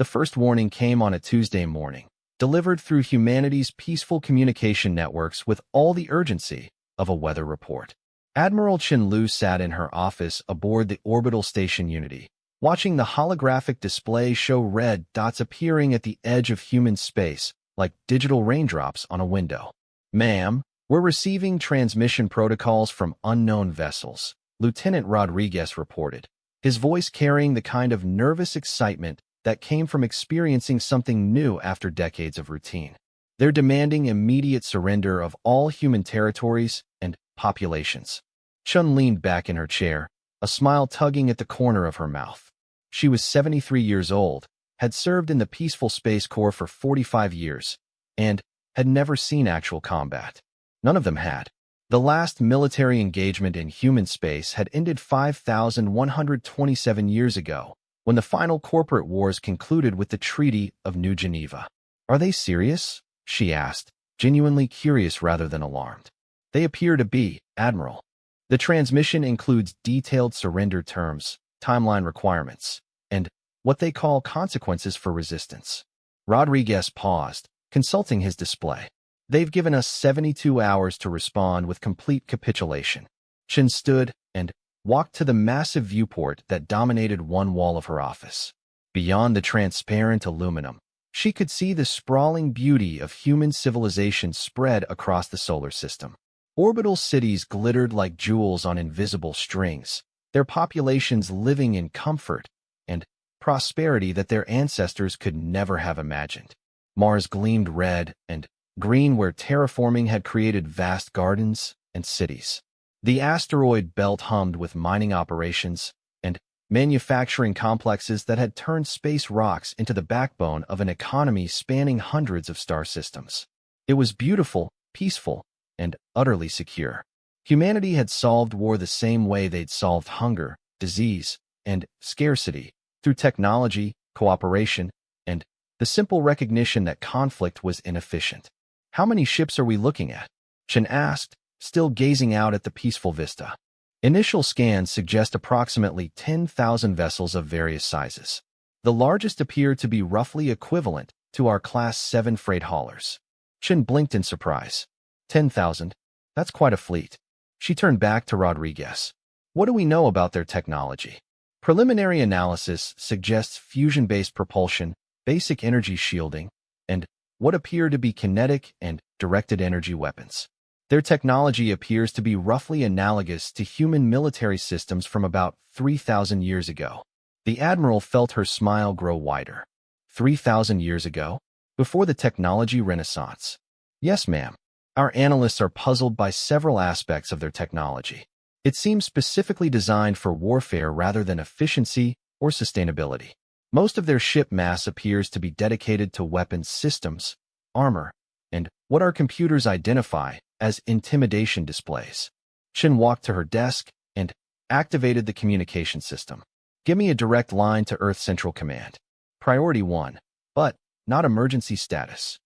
The first warning came on a Tuesday morning, delivered through humanity's peaceful communication networks with all the urgency of a weather report. Admiral Chen Lu sat in her office aboard the orbital station Unity, watching the holographic display show red dots appearing at the edge of human space like digital raindrops on a window. "Ma'am, we're receiving transmission protocols from unknown vessels," Lieutenant Rodriguez reported, his voice carrying the kind of nervous excitement that came from experiencing something new after decades of routine. "They're demanding immediate surrender of all human territories and populations." Chun leaned back in her chair, a smile tugging at the corner of her mouth. She was 73 years old, had served in the Peaceful Space Corps for 45 years, and had never seen actual combat. None of them had. The last military engagement in human space had ended 5,127 years ago, when the final corporate wars concluded with the Treaty of New Geneva. "Are they serious?" she asked, genuinely curious rather than alarmed. "They appear to be, Admiral. The transmission includes detailed surrender terms, timeline requirements, and what they call consequences for resistance." Rodriguez paused, consulting his display. "They've given us 72 hours to respond with complete capitulation." Chen stood and walked to the massive viewport that dominated one wall of her office. Beyond the transparent aluminum, she could see the sprawling beauty of human civilization spread across the solar system. Orbital cities glittered like jewels on invisible strings, their populations living in comfort and prosperity that their ancestors could never have imagined. Mars gleamed red and green where terraforming had created vast gardens and cities. The asteroid belt hummed with mining operations and manufacturing complexes that had turned space rocks into the backbone of an economy spanning hundreds of star systems. It was beautiful, peaceful, and utterly secure. Humanity had solved war the same way they'd solved hunger, disease, and scarcity, through technology, cooperation, and the simple recognition that conflict was inefficient. "How many ships are we looking at?" Chen asked, still gazing out at the peaceful vista. "Initial scans suggest approximately 10,000 vessels of various sizes. The largest appear to be roughly equivalent to our Class 7 freight haulers." Chen blinked in surprise. 10,000? That's quite a fleet. She turned back to Rodriguez. "What do we know about their technology?" "Preliminary analysis suggests fusion-based propulsion, basic energy shielding, and what appear to be kinetic and directed energy weapons. Their technology appears to be roughly analogous to human military systems from about 3,000 years ago." The Admiral felt her smile grow wider. 3,000 years ago? Before the technology renaissance? "Yes, ma'am. Our analysts are puzzled by several aspects of their technology. It seems specifically designed for warfare rather than efficiency or sustainability. Most of their ship mass appears to be dedicated to weapons systems, armor, and what our computers identify as intimidation displays." Chen walked to her desk and activated the communication system. "Give me a direct line to Earth Central Command. Priority 1, but not emergency status."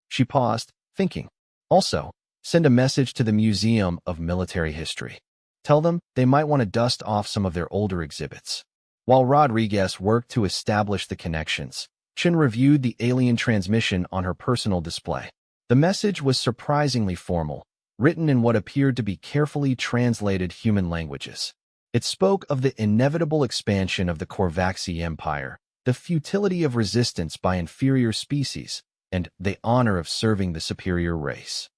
She paused, thinking. "Also, send a message to the Museum of Military History. Tell them they might want to dust off some of their older exhibits." While Rodriguez worked to establish the connections, Chen reviewed the alien transmission on her personal display. The message was surprisingly formal, written in what appeared to be carefully translated human languages. It spoke of the inevitable expansion of the Corvaxi Empire, the futility of resistance by inferior species, and the honor of serving the superior race.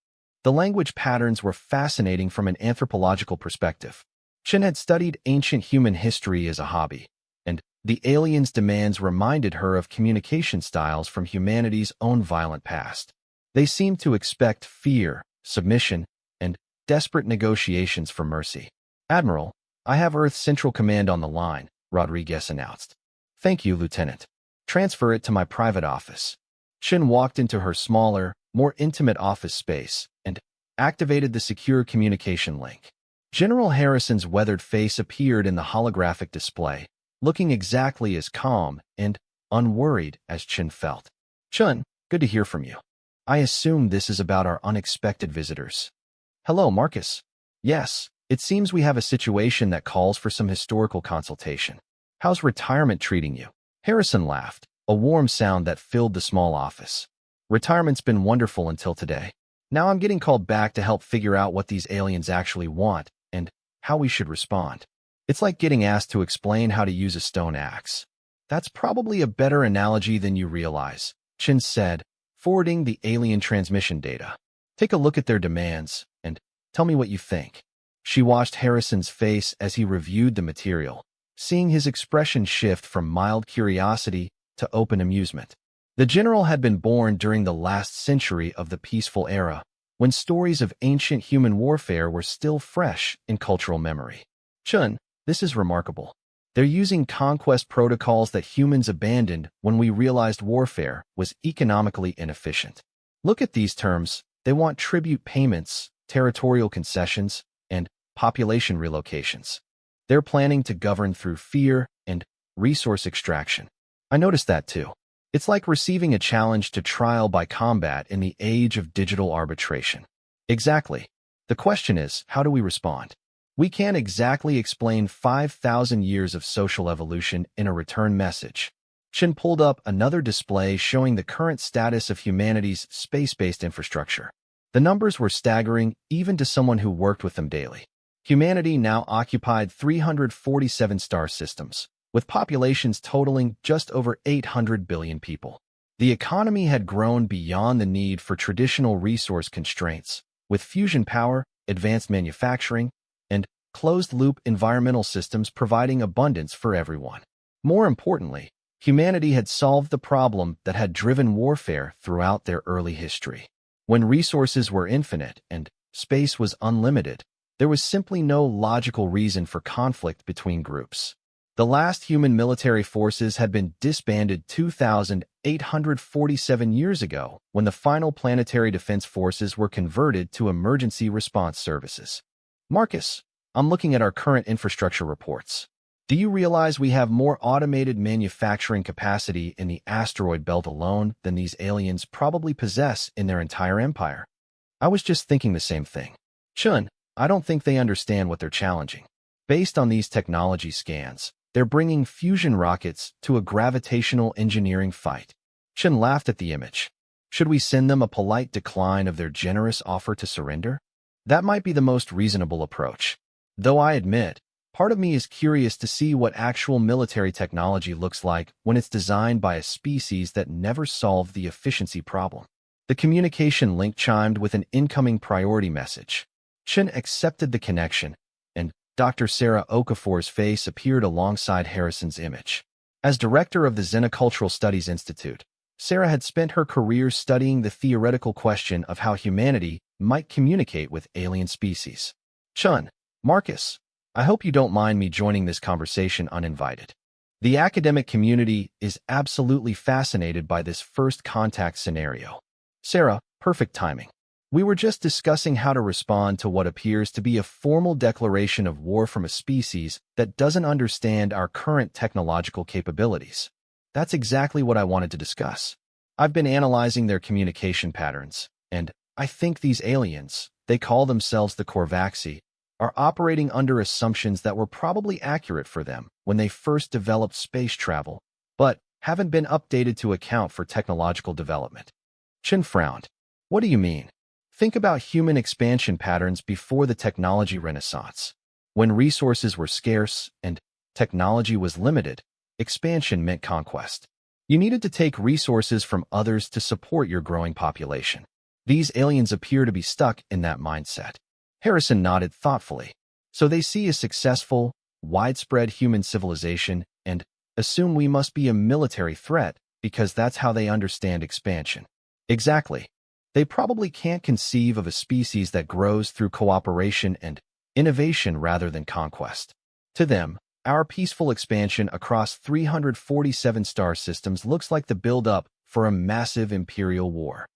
The language patterns were fascinating from an anthropological perspective. Chen had studied ancient human history as a hobby, and the aliens' demands reminded her of communication styles from humanity's own violent past. They seemed to expect fear, submission, and desperate negotiations for mercy. "Admiral, I have Earth Central Command on the line," Rodriguez announced. "Thank you, Lieutenant. Transfer it to my private office." Chen walked into her smaller, more intimate office space and activated the secure communication link. General Harrison's weathered face appeared in the holographic display, looking exactly as calm and unworried as Chen felt. "Chun, good to hear from you. I assume this is about our unexpected visitors." "Hello, Marcus." "Yes, it seems we have a situation that calls for some historical consultation. How's retirement treating you?" Harrison laughed, a warm sound that filled the small office. Retirement's been wonderful until today. Now I'm getting called back to help figure out what these aliens actually want and how we should respond. It's like getting asked to explain how to use a stone axe. That's probably a better analogy than you realize, Chin said, forwarding the alien transmission data. Take a look at their demands and tell me what you think. She watched Harrison's face as he reviewed the material, seeing his expression shift from mild curiosity to open amusement. The general had been born during the last century of the peaceful era, when stories of ancient human warfare were still fresh in cultural memory. Chun, this is remarkable. They're using conquest protocols that humans abandoned when we realized warfare was economically inefficient. Look at these terms. They want tribute payments, territorial concessions, and population relocations. They're planning to govern through fear and resource extraction. I noticed that too. It's like receiving a challenge to trial by combat in the age of digital arbitration. Exactly. The question is, how do we respond? We can't exactly explain 5,000 years of social evolution in a return message. Shin pulled up another display showing the current status of humanity's space-based infrastructure. The numbers were staggering even to someone who worked with them daily. Humanity now occupied 347 star systems, with populations totaling just over 800 billion people. The economy had grown beyond the need for traditional resource constraints, with fusion power, advanced manufacturing, and closed-loop environmental systems providing abundance for everyone. More importantly, humanity had solved the problem that had driven warfare throughout their early history. When resources were infinite and space was unlimited, there was simply no logical reason for conflict between groups. The last human military forces had been disbanded 2,847 years ago when the final planetary defense forces were converted to emergency response services. Marcus, I'm looking at our current infrastructure reports. Do you realize we have more automated manufacturing capacity in the asteroid belt alone than these aliens probably possess in their entire empire? I was just thinking the same thing. Chun, I don't think they understand what they're challenging. Based on these technology scans, they're bringing fusion rockets to a gravitational engineering fight. Chun laughed at the image. Should we send them a polite decline of their generous offer to surrender? That might be the most reasonable approach. Though I admit, part of me is curious to see what actual military technology looks like when it's designed by a species that never solved the efficiency problem. The communication link chimed with an incoming priority message. Chen accepted the connection, and Dr. Sarah Okafor's face appeared alongside Harrison's image. As director of the Xenocultural Studies Institute, Sarah had spent her career studying the theoretical question of how humanity might communicate with alien species. Chun, Marcus, I hope you don't mind me joining this conversation uninvited. The academic community is absolutely fascinated by this first contact scenario. Sarah, perfect timing. We were just discussing how to respond to what appears to be a formal declaration of war from a species that doesn't understand our current technological capabilities. That's exactly what I wanted to discuss. I've been analyzing their communication patterns, and I think these aliens, they call themselves the Korvaxi, are operating under assumptions that were probably accurate for them when they first developed space travel, but haven't been updated to account for technological development. Chin frowned. What do you mean? Think about human expansion patterns before the technology renaissance. When resources were scarce and technology was limited, expansion meant conquest. You needed to take resources from others to support your growing population. These aliens appear to be stuck in that mindset. Harrison nodded thoughtfully. So they see a successful, widespread human civilization and assume we must be a military threat because that's how they understand expansion. Exactly. They probably can't conceive of a species that grows through cooperation and innovation rather than conquest. To them, our peaceful expansion across 347 star systems looks like the build-up for a massive imperial war.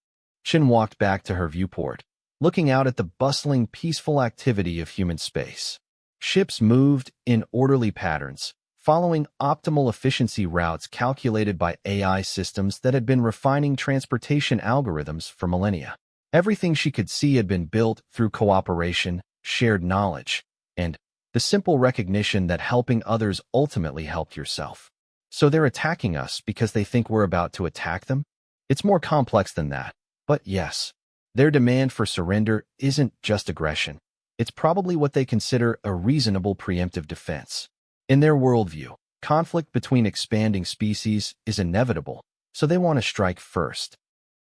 Chin walked back to her viewport, looking out at the bustling, peaceful activity of human space. Ships moved in orderly patterns, following optimal efficiency routes calculated by AI systems that had been refining transportation algorithms for millennia. Everything she could see had been built through cooperation, shared knowledge, and the simple recognition that helping others ultimately helped yourself. So they're attacking us because they think we're about to attack them? It's more complex than that. But yes, their demand for surrender isn't just aggression. It's probably what they consider a reasonable preemptive defense. In their worldview, conflict between expanding species is inevitable, so they want to strike first.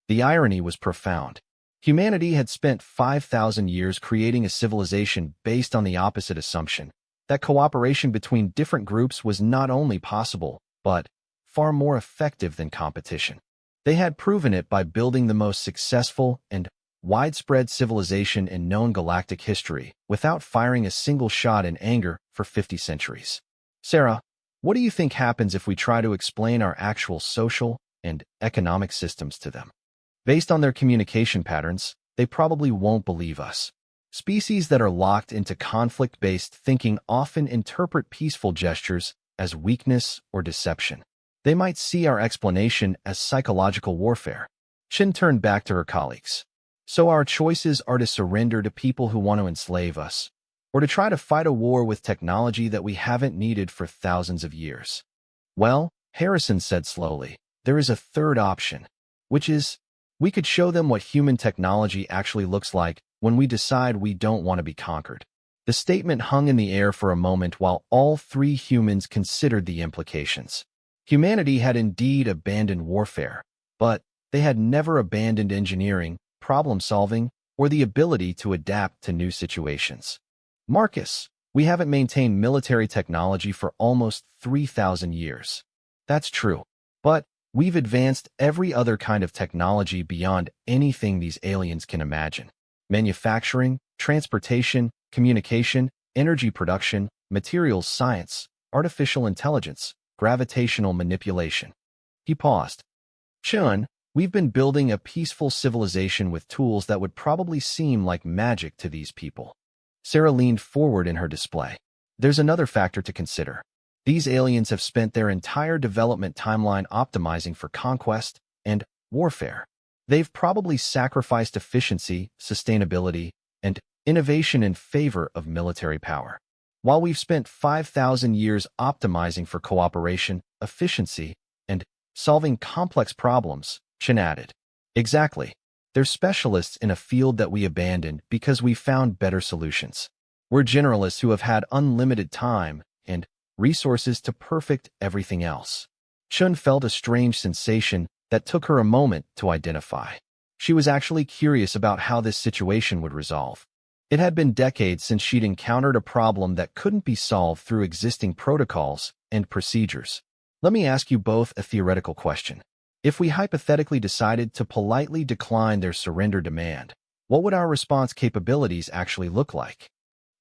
The irony was profound. Humanity had spent 5,000 years creating a civilization based on the opposite assumption, that cooperation between different groups was not only possible, but far more effective than competition. They had proven it by building the most successful and widespread civilization in known galactic history without firing a single shot in anger for 50 centuries. Sarah, what do you think happens if we try to explain our actual social and economic systems to them? Based on their communication patterns, they probably won't believe us. Species that are locked into conflict-based thinking often interpret peaceful gestures as weakness or deception. They might see our explanation as psychological warfare. Shin turned back to her colleagues. So our choices are to surrender to people who want to enslave us, or to try to fight a war with technology that we haven't needed for thousands of years. Well, Harrison said slowly, there is a third option, which is, we could show them what human technology actually looks like when we decide we don't want to be conquered. The statement hung in the air for a moment while all three humans considered the implications. Humanity had indeed abandoned warfare, but they had never abandoned engineering, problem-solving, or the ability to adapt to new situations. Marcus, we haven't maintained military technology for almost 3,000 years. That's true, but we've advanced every other kind of technology beyond anything these aliens can imagine. Manufacturing, transportation, communication, energy production, materials science, artificial intelligence, gravitational manipulation. He paused. Chun, we've been building a peaceful civilization with tools that would probably seem like magic to these people. Sarah leaned forward in her display. There's another factor to consider. These aliens have spent their entire development timeline optimizing for conquest and warfare. They've probably sacrificed efficiency, sustainability, and innovation in favor of military power. While we've spent 5,000 years optimizing for cooperation, efficiency, and solving complex problems, Chen added. Exactly. They're specialists in a field that we abandoned because we found better solutions. We're generalists who have had unlimited time and resources to perfect everything else. Chun felt a strange sensation that took her a moment to identify. She was actually curious about how this situation would resolve. It had been decades since she'd encountered a problem that couldn't be solved through existing protocols and procedures. Let me ask you both a theoretical question. If we hypothetically decided to politely decline their surrender demand, what would our response capabilities actually look like?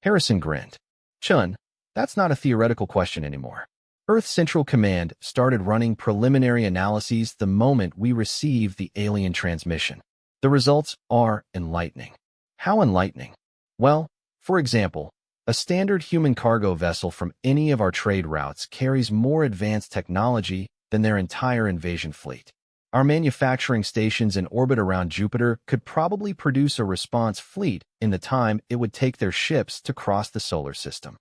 Harrison grinned. Chun, that's not a theoretical question anymore. Earth Central Command started running preliminary analyses the moment we received the alien transmission. The results are enlightening. How enlightening? Well, for example, a standard human cargo vessel from any of our trade routes carries more advanced technology than their entire invasion fleet. Our manufacturing stations in orbit around Jupiter could probably produce a response fleet in the time it would take their ships to cross the solar system.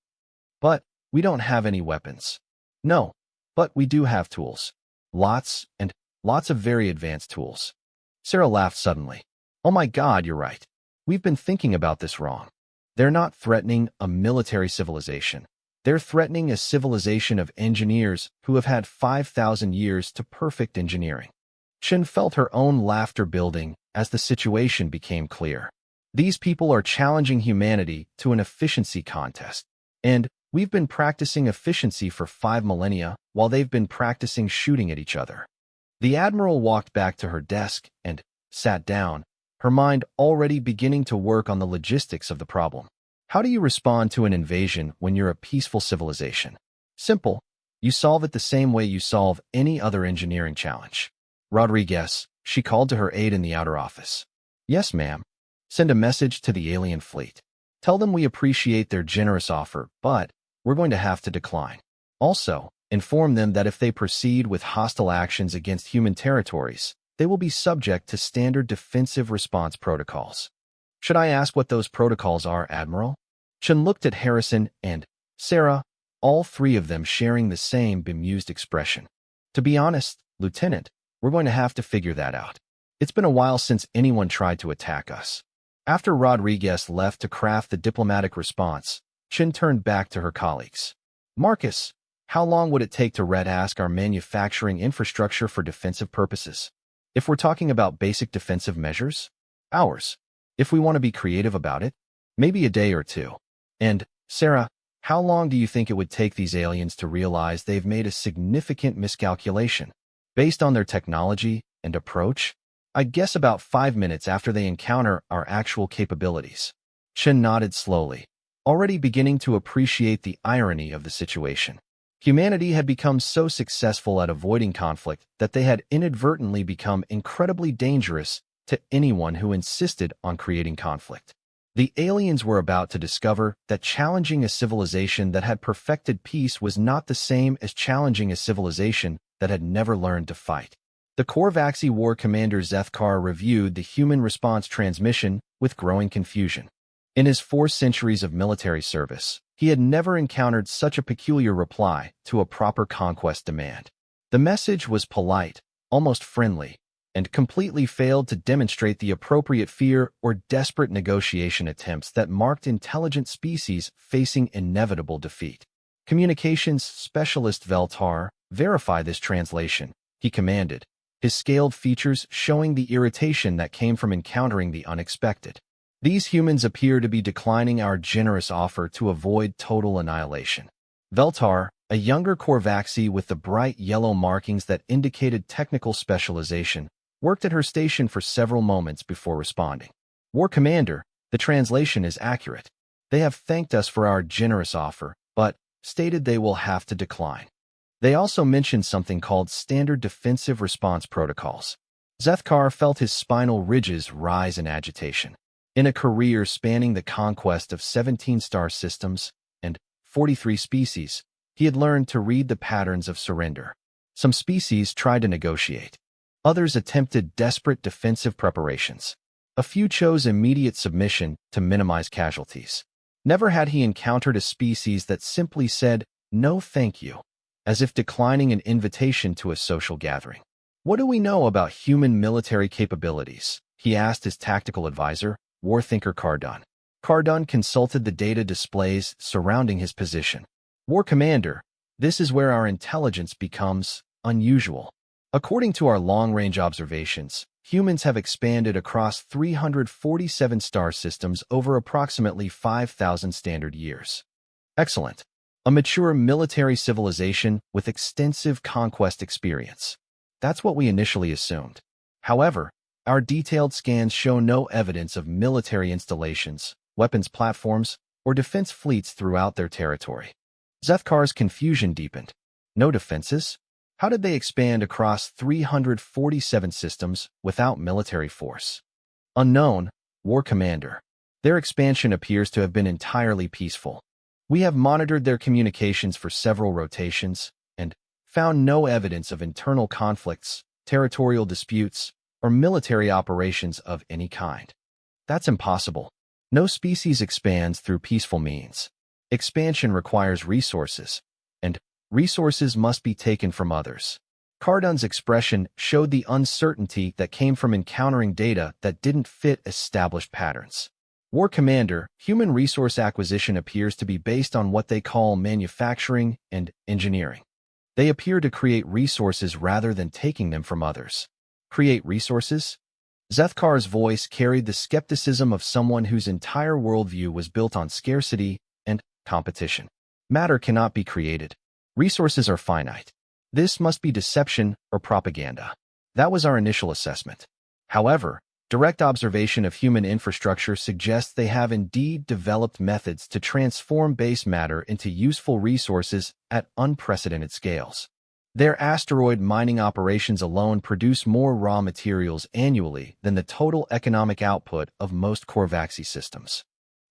But we don't have any weapons. No, but we do have tools. Lots and lots of very advanced tools. Sarah laughed suddenly. Oh my God, you're right. We've been thinking about this wrong. They're not threatening a military civilization. They're threatening a civilization of engineers who have had 5,000 years to perfect engineering. Shin felt her own laughter building as the situation became clear. These people are challenging humanity to an efficiency contest. And we've been practicing efficiency for 5 millennia while they've been practicing shooting at each other. The Admiral walked back to her desk and sat down, her mind already beginning to work on the logistics of the problem. How do you respond to an invasion when you're a peaceful civilization? Simple. You solve it the same way you solve any other engineering challenge. Rodriguez, she called to her aide in the outer office. Yes, ma'am. Send a message to the alien fleet. Tell them we appreciate their generous offer, but we're going to have to decline. Also, inform them that if they proceed with hostile actions against human territories, they will be subject to standard defensive response protocols. Should I ask what those protocols are, Admiral? Chun looked at Harrison and Sarah, all three of them sharing the same bemused expression. To be honest, Lieutenant, we're going to have to figure that out. It's been a while since anyone tried to attack us. After Rodriguez left to craft the diplomatic response, Chin turned back to her colleagues. Marcus, how long would it take to red-ask our manufacturing infrastructure for defensive purposes? If we're talking about basic defensive measures? Hours. If we want to be creative about it, maybe a day or two. And, Sarah, how long do you think it would take these aliens to realize they've made a significant miscalculation? Based on their technology and approach, I'd guess about 5 minutes after they encounter our actual capabilities. Chen nodded slowly, already beginning to appreciate the irony of the situation. Humanity had become so successful at avoiding conflict that they had inadvertently become incredibly dangerous to anyone who insisted on creating conflict. The aliens were about to discover that challenging a civilization that had perfected peace was not the same as challenging a civilization that had never learned to fight. The Korvaxi War Commander Zethkar reviewed the human response transmission with growing confusion. In his 4 centuries of military service, he had never encountered such a peculiar reply to a proper conquest demand. The message was polite, almost friendly, and completely failed to demonstrate the appropriate fear or desperate negotiation attempts that marked intelligent species facing inevitable defeat. Communications specialist Veltar, verify this translation, he commanded, his scaled features showing the irritation that came from encountering the unexpected. These humans appear to be declining our generous offer to avoid total annihilation. Veltar, a younger Korvaxi with the bright yellow markings that indicated technical specialization, worked at her station for several moments before responding. War Commander, the translation is accurate. They have thanked us for our generous offer, but stated they will have to decline. They also mentioned something called Standard Defensive Response Protocols. Zethkar felt his spinal ridges rise in agitation. In a career spanning the conquest of 17 star systems and 43 species, he had learned to read the patterns of surrender. Some species tried to negotiate. Others attempted desperate defensive preparations. A few chose immediate submission to minimize casualties. Never had he encountered a species that simply said, "No thank you," as if declining an invitation to a social gathering. What do we know about human military capabilities? He asked his tactical advisor, Warthinker Cardon. Cardon consulted the data displays surrounding his position. War Commander, this is where our intelligence becomes unusual. According to our long-range observations, humans have expanded across 347 star systems over approximately 5,000 standard years. Excellent. A mature military civilization with extensive conquest experience. That's what we initially assumed. However, our detailed scans show no evidence of military installations, weapons platforms, or defense fleets throughout their territory. Zethkar's confusion deepened. No defenses? How did they expand across 347 systems without military force? Unknown, War Commander. Their expansion appears to have been entirely peaceful. We have monitored their communications for several rotations and found no evidence of internal conflicts, territorial disputes, or military operations of any kind. That's impossible. No species expands through peaceful means. Expansion requires resources, and resources must be taken from others. Cardon's expression showed the uncertainty that came from encountering data that didn't fit established patterns. War Commander, human resource acquisition appears to be based on what they call manufacturing and engineering. They appear to create resources rather than taking them from others. Create resources? Zethkar's voice carried the skepticism of someone whose entire worldview was built on scarcity and competition. Matter cannot be created. Resources are finite. This must be deception or propaganda. That was our initial assessment. However, direct observation of human infrastructure suggests they have indeed developed methods to transform base matter into useful resources at unprecedented scales. Their asteroid mining operations alone produce more raw materials annually than the total economic output of most Korvaxi systems.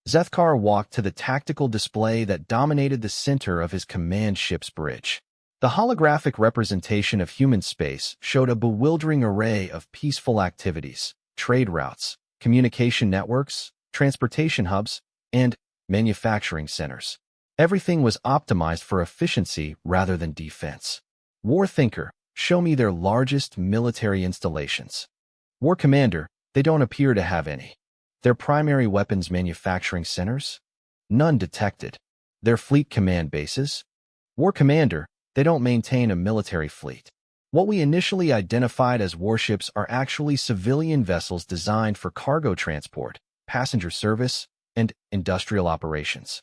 Zethkar walked to the tactical display that dominated the center of his command ship's bridge. The holographic representation of human space showed a bewildering array of peaceful activities, trade routes, communication networks, transportation hubs, and manufacturing centers. Everything was optimized for efficiency rather than defense. War Thinker, Show me their largest military installations. War Commander, they don't appear to have any. Their primary weapons manufacturing centers? None detected. Their fleet command bases? War Commander, they don't maintain a military fleet. What we initially identified as warships are actually civilian vessels designed for cargo transport, passenger service, and industrial operations.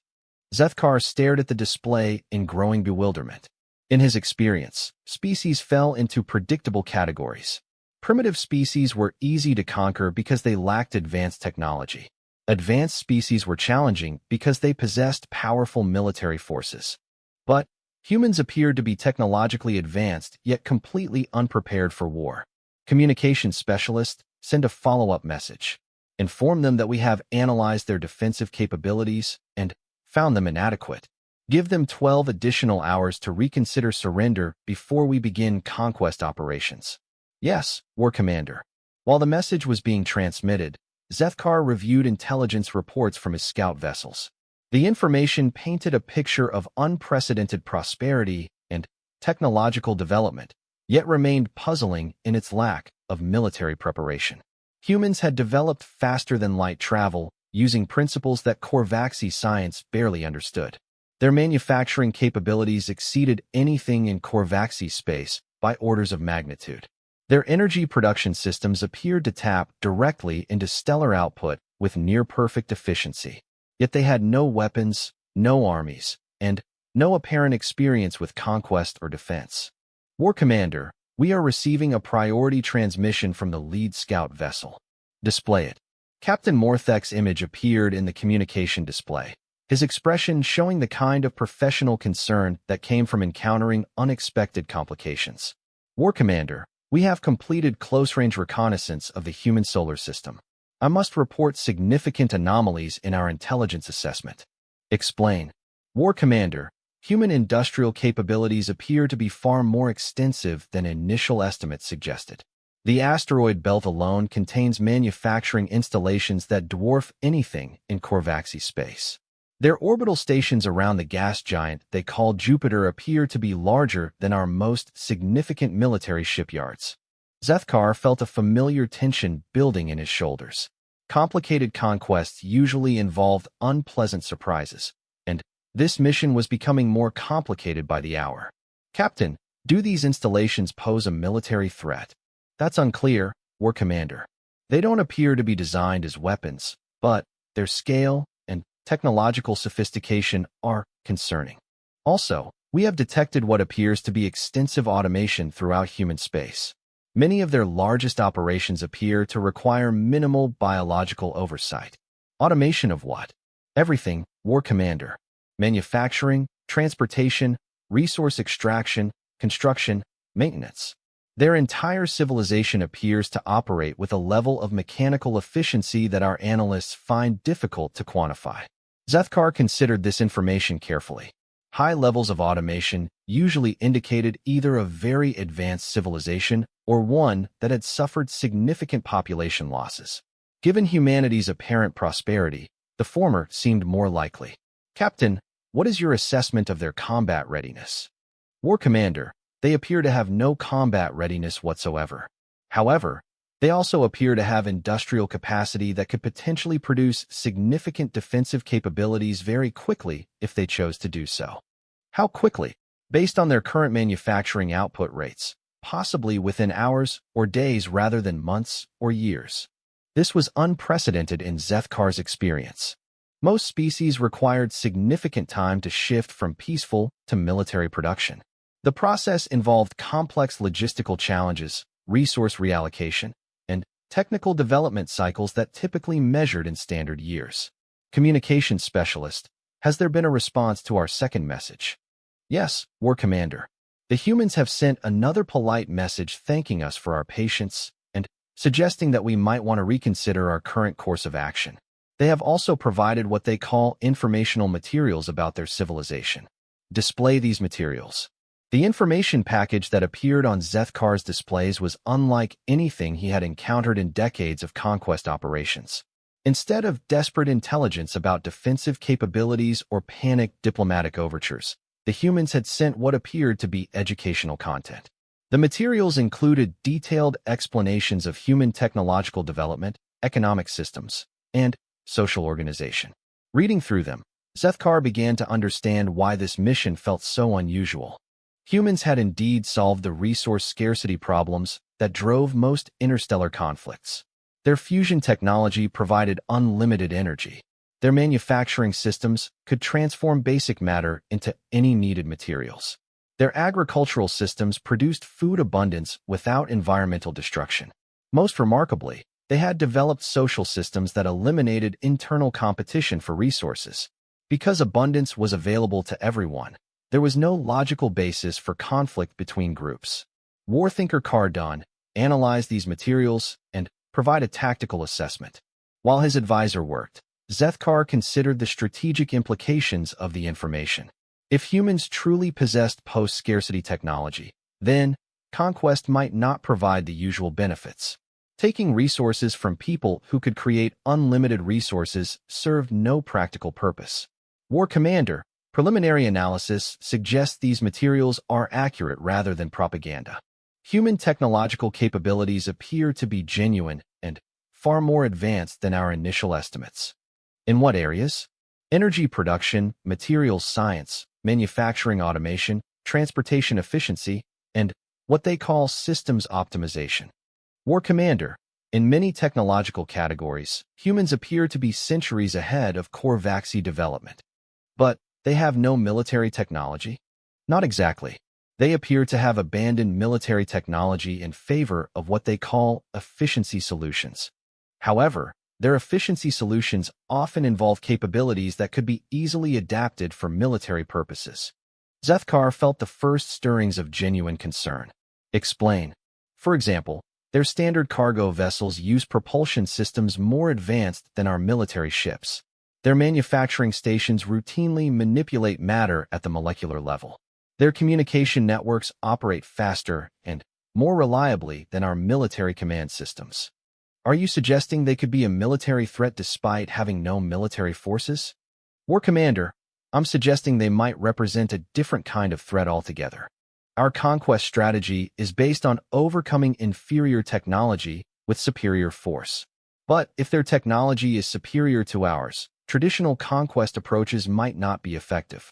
Zethkar stared at the display in growing bewilderment. In his experience, species fell into predictable categories. Primitive species were easy to conquer because they lacked advanced technology. Advanced species were challenging because they possessed powerful military forces. But humans appeared to be technologically advanced yet completely unprepared for war. Communications specialists send a follow-up message. Inform them that we have analyzed their defensive capabilities and found them inadequate. Give them 12 additional hours to reconsider surrender before we begin conquest operations. Yes, War Commander. While the message was being transmitted, Zethkar reviewed intelligence reports from his scout vessels. The information painted a picture of unprecedented prosperity and technological development, yet remained puzzling in its lack of military preparation. Humans had developed faster than light travel, using principles that Korvaxi science barely understood. Their manufacturing capabilities exceeded anything in Korvaxi space by orders of magnitude. Their energy production systems appeared to tap directly into stellar output with near-perfect efficiency. Yet they had no weapons, no armies, and no apparent experience with conquest or defense. War Commander, we are receiving a priority transmission from the lead scout vessel. Display it. Captain Morthek's image appeared in the communication display, his expression showing the kind of professional concern that came from encountering unexpected complications. War Commander, we have completed close-range reconnaissance of the human solar system. I must report significant anomalies in our intelligence assessment. Explain. War Commander, human industrial capabilities appear to be far more extensive than initial estimates suggested. The asteroid belt alone contains manufacturing installations that dwarf anything in Korvaxi space. Their orbital stations around the gas giant they call Jupiter appear to be larger than our most significant military shipyards. Zethkar felt a familiar tension building in his shoulders. Complicated conquests usually involved unpleasant surprises, and this mission was becoming more complicated by the hour. Captain, do these installations pose a military threat? That's unclear, War Commander. They don't appear to be designed as weapons, but their scale and technological sophistication are concerning. Also, we have detected what appears to be extensive automation throughout human space. Many of their largest operations appear to require minimal biological oversight. Automation of what? Everything, War Commander. Manufacturing, transportation, resource extraction, construction, maintenance. Their entire civilization appears to operate with a level of mechanical efficiency that our analysts find difficult to quantify. Zethkar considered this information carefully. High levels of automation usually indicated either a very advanced civilization or one that had suffered significant population losses. Given humanity's apparent prosperity, the former seemed more likely. Captain, what is your assessment of their combat readiness? War Commander, they appear to have no combat readiness whatsoever. However, they also appear to have industrial capacity that could potentially produce significant defensive capabilities very quickly if they chose to do so. How quickly? Based on their current manufacturing output rates, possibly within hours or days rather than months or years. This was unprecedented in Zethkar's experience. Most species required significant time to shift from peaceful to military production. The process involved complex logistical challenges, resource reallocation, and technical development cycles that typically measured in standard years. Communications specialist, has there been a response to our second message? Yes, War Commander. The humans have sent another polite message thanking us for our patience and suggesting that we might want to reconsider our current course of action. They have also provided what they call informational materials about their civilization. Display these materials. The information package that appeared on Zethkar's displays was unlike anything he had encountered in decades of conquest operations. Instead of desperate intelligence about defensive capabilities or panicked diplomatic overtures, the humans had sent what appeared to be educational content. The materials included detailed explanations of human technological development, economic systems, and social organization. Reading through them, Zethkar began to understand why this mission felt so unusual. Humans had indeed solved the resource scarcity problems that drove most interstellar conflicts. Their fusion technology provided unlimited energy. Their manufacturing systems could transform basic matter into any needed materials. Their agricultural systems produced food abundance without environmental destruction. Most remarkably, they had developed social systems that eliminated internal competition for resources. Because abundance was available to everyone, there was no logical basis for conflict between groups. War thinker Cardon analyzed these materials and provided a tactical assessment. While his advisor worked, Zethkar considered the strategic implications of the information. If humans truly possessed post-scarcity technology, then conquest might not provide the usual benefits. Taking resources from people who could create unlimited resources served no practical purpose. War Commander, preliminary analysis suggests these materials are accurate rather than propaganda. Human technological capabilities appear to be genuine and far more advanced than our initial estimates. In what areas? Energy production, materials science, manufacturing automation, transportation efficiency, and what they call systems optimization. War Commander, in many technological categories, humans appear to be centuries ahead of core vaccine development. But they have no military technology? Not exactly. They appear to have abandoned military technology in favor of what they call efficiency solutions. However, their efficiency solutions often involve capabilities that could be easily adapted for military purposes. Zethkar felt the first stirrings of genuine concern. Explain. For example, their standard cargo vessels use propulsion systems more advanced than our military ships. Their manufacturing stations routinely manipulate matter at the molecular level. Their communication networks operate faster and more reliably than our military command systems. Are you suggesting they could be a military threat despite having no military forces? War Commander, I'm suggesting they might represent a different kind of threat altogether. Our conquest strategy is based on overcoming inferior technology with superior force. But if their technology is superior to ours, traditional conquest approaches might not be effective.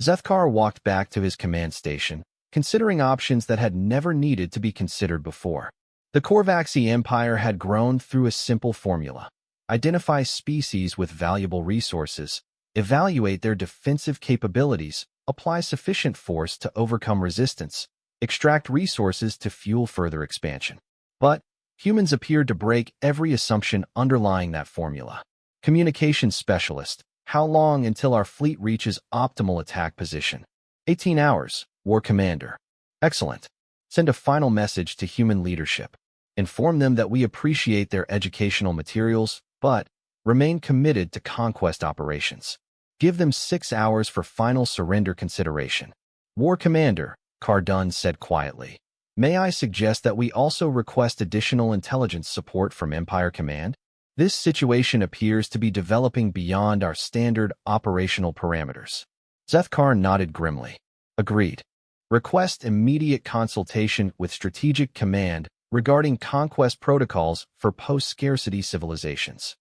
Zethkar walked back to his command station, considering options that had never needed to be considered before. The Korvaxi Empire had grown through a simple formula. Identify species with valuable resources, evaluate their defensive capabilities, apply sufficient force to overcome resistance, extract resources to fuel further expansion. But humans appeared to break every assumption underlying that formula. Communications Specialist, how long until our fleet reaches optimal attack position? 18 hours, War Commander. Excellent. Send a final message to human leadership. Inform them that we appreciate their educational materials, but remain committed to conquest operations. Give them 6 hours for final surrender consideration. War Commander, Cardon said quietly. May I suggest that we also request additional intelligence support from Empire Command? This situation appears to be developing beyond our standard operational parameters. Zethkar nodded grimly. Agreed. Request immediate consultation with Strategic Command regarding conquest protocols for post-scarcity civilizations.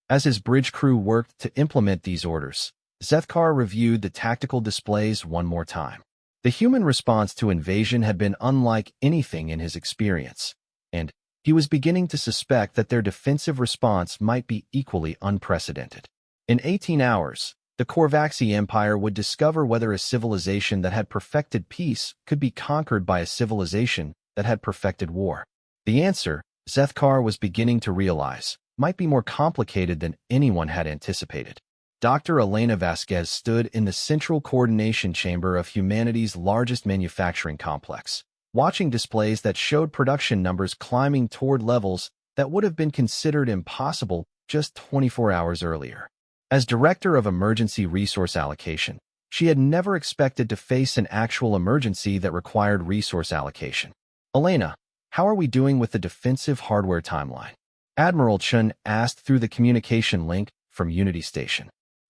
As his bridge crew worked to implement these orders, Zethkar reviewed the tactical displays one more time. The human response to invasion had been unlike anything in his experience, and he was beginning to suspect that their defensive response might be equally unprecedented. In 18 hours, the Korvaxi Empire would discover whether a civilization that had perfected peace could be conquered by a civilization that had perfected war. The answer, Zethkar was beginning to realize, might be more complicated than anyone had anticipated. Dr. Elena Vasquez stood in the central coordination chamber of humanity's largest manufacturing complex, watching displays that showed production numbers climbing toward levels that would have been considered impossible just 24 hours earlier. As Director of Emergency Resource Allocation, she had never expected to face an actual emergency that required resource allocation. Elena, how are we doing with the defensive hardware timeline? Admiral Chun asked through the communication link from Unity Station.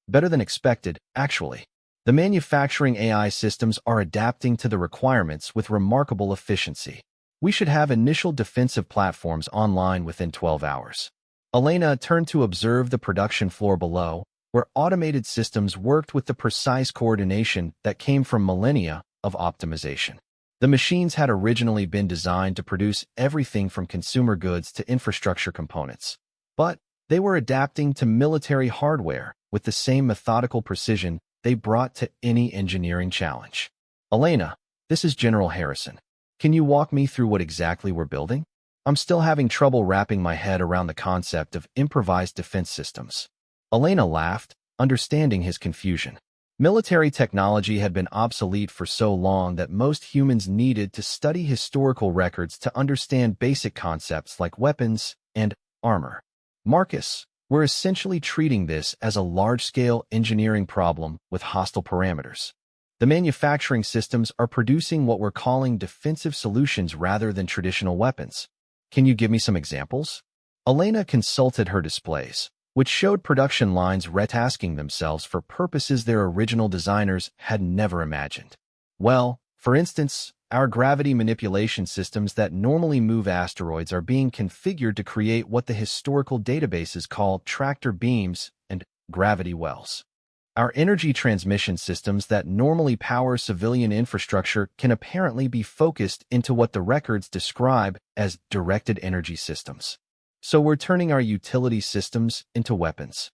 Better than expected, actually. The manufacturing AI systems are adapting to the requirements with remarkable efficiency. We should have initial defensive platforms online within 12 hours. Elena turned to observe the production floor below, where automated systems worked with the precise coordination that came from millennia of optimization. The machines had originally been designed to produce everything from consumer goods to infrastructure components, but they were adapting to military hardware with the same methodical precision they brought to any engineering challenge. Elena, this is General Harrison. Can you walk me through what exactly we're building? I'm still having trouble wrapping my head around the concept of improvised defense systems. Elena laughed, understanding his confusion. Military technology had been obsolete for so long that most humans needed to study historical records to understand basic concepts like weapons and armor. Marcus, we're essentially treating this as a large-scale engineering problem with hostile parameters. The manufacturing systems are producing what we're calling defensive solutions rather than traditional weapons. Can you give me some examples? Elena consulted her displays, which showed production lines retasking themselves for purposes their original designers had never imagined. Well, for instance, our gravity manipulation systems that normally move asteroids are being configured to create what the historical databases call tractor beams and gravity wells. Our energy transmission systems that normally power civilian infrastructure can apparently be focused into what the records describe as directed energy systems. So we're turning our utility systems into weapons.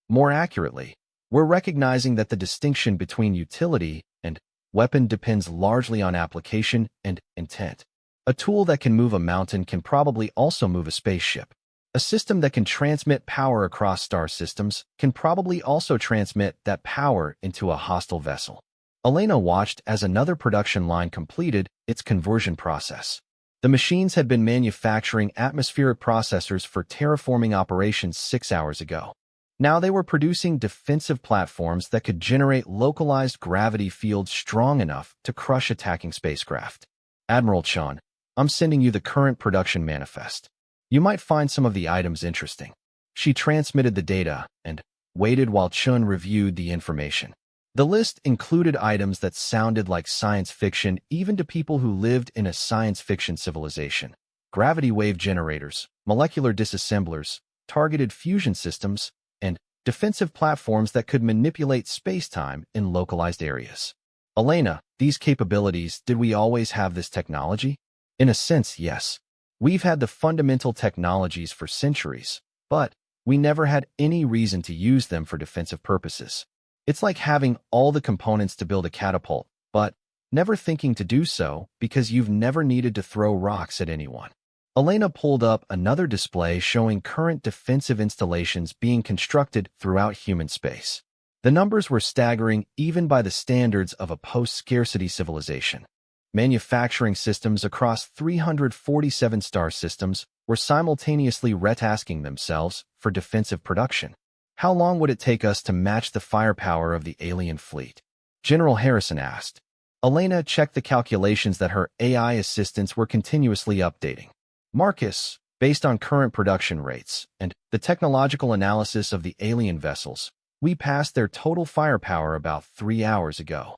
More accurately, we're recognizing that the distinction between utility and weapon depends largely on application and intent. A tool that can move a mountain can probably also move a spaceship. A system that can transmit power across star systems can probably also transmit that power into a hostile vessel. Elena watched as another production line completed its conversion process. The machines had been manufacturing atmospheric processors for terraforming operations 6 hours ago. Now they were producing defensive platforms that could generate localized gravity fields strong enough to crush attacking spacecraft. Admiral Chun, I'm sending you the current production manifest. You might find some of the items interesting. She transmitted the data and waited while Chun reviewed the information. The list included items that sounded like science fiction even to people who lived in a science fiction civilization. Gravity wave generators, molecular disassemblers, targeted fusion systems, and defensive platforms that could manipulate space-time in localized areas. Elena, these capabilities, did we always have this technology? In a sense, yes. We've had the fundamental technologies for centuries, but we never had any reason to use them for defensive purposes. It's like having all the components to build a catapult, but never thinking to do so because you've never needed to throw rocks at anyone. Elena pulled up another display showing current defensive installations being constructed throughout human space. The numbers were staggering even by the standards of a post-scarcity civilization. Manufacturing systems across 347 star systems were simultaneously retasking themselves for defensive production. How long would it take us to match the firepower of the alien fleet? General Harrison asked. Elena checked the calculations that her AI assistants were continuously updating. Marcus, based on current production rates and the technological analysis of the alien vessels, we passed their total firepower about 3 hours ago.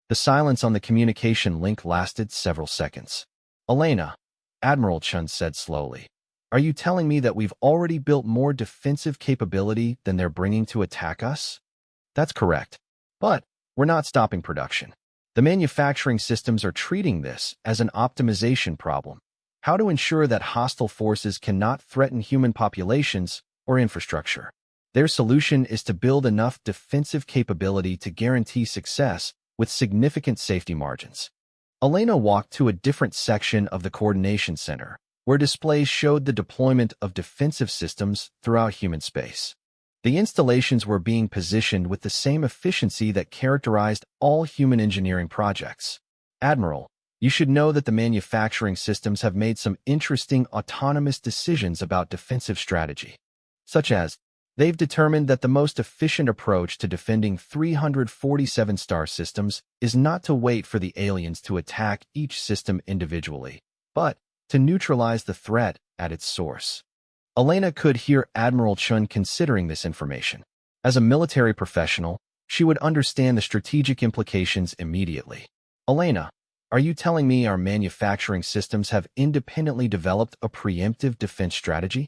The silence on the communication link lasted several seconds. Elena, Admiral Chun said slowly, are you telling me that we've already built more defensive capability than they're bringing to attack us? That's correct. But we're not stopping production. The manufacturing systems are treating this as an optimization problem. How to ensure that hostile forces cannot threaten human populations or infrastructure. Their solution is to build enough defensive capability to guarantee success with significant safety margins. Elena walked to a different section of the coordination center, where displays showed the deployment of defensive systems throughout human space. The installations were being positioned with the same efficiency that characterized all human engineering projects. Admiral, you should know that the manufacturing systems have made some interesting autonomous decisions about defensive strategy, such as they've determined that the most efficient approach to defending 347 star systems is not to wait for the aliens to attack each system individually, but to neutralize the threat at its source. Elena could hear Admiral Chun considering this information. As a military professional, she would understand the strategic implications immediately. Elena, Are you telling me our manufacturing systems have independently developed a preemptive defense strategy?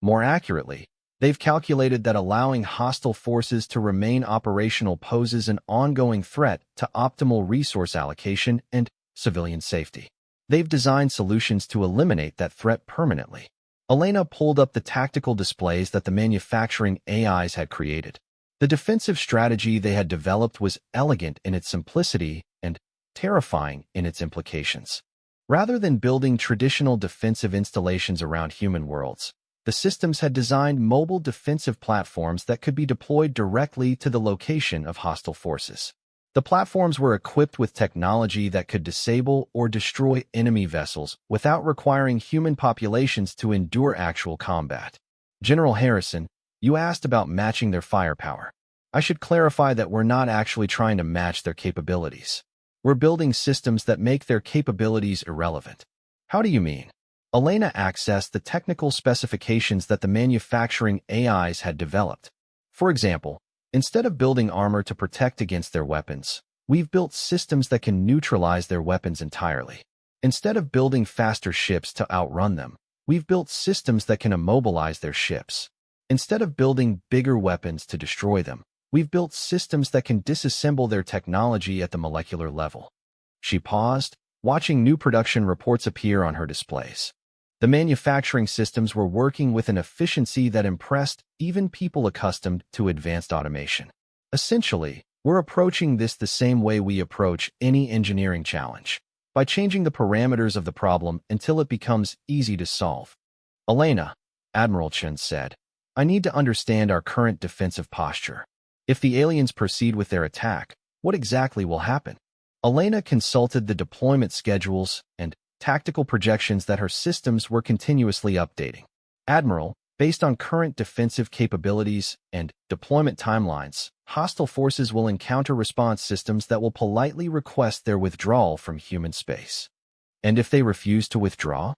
More accurately, they've calculated that allowing hostile forces to remain operational poses an ongoing threat to optimal resource allocation and civilian safety. They've designed solutions to eliminate that threat permanently. Elena pulled up the tactical displays that the manufacturing AIs had created. The defensive strategy they had developed was elegant in its simplicity and terrifying in its implications. Rather than building traditional defensive installations around human worlds, the systems had designed mobile defensive platforms that could be deployed directly to the location of hostile forces. The platforms were equipped with technology that could disable or destroy enemy vessels without requiring human populations to endure actual combat. General Harrison, you asked about matching their firepower. I should clarify that we're not actually trying to match their capabilities. We're building systems that make their capabilities irrelevant. How do you mean? Elena accessed the technical specifications that the manufacturing AIs had developed. For example, instead of building armor to protect against their weapons, we've built systems that can neutralize their weapons entirely. Instead of building faster ships to outrun them, we've built systems that can immobilize their ships. Instead of building bigger weapons to destroy them, we've built systems that can disassemble their technology at the molecular level. She paused, watching new production reports appear on her displays. The manufacturing systems were working with an efficiency that impressed even people accustomed to advanced automation. Essentially, we're approaching this the same way we approach any engineering challenge, by changing the parameters of the problem until it becomes easy to solve. Elena, Admiral Chen said, I need to understand our current defensive posture. If the aliens proceed with their attack, what exactly will happen? Elena consulted the deployment schedules and tactical projections that her systems were continuously updating. Admiral, based on current defensive capabilities and deployment timelines, hostile forces will encounter response systems that will politely request their withdrawal from human space. And if they refuse to withdraw?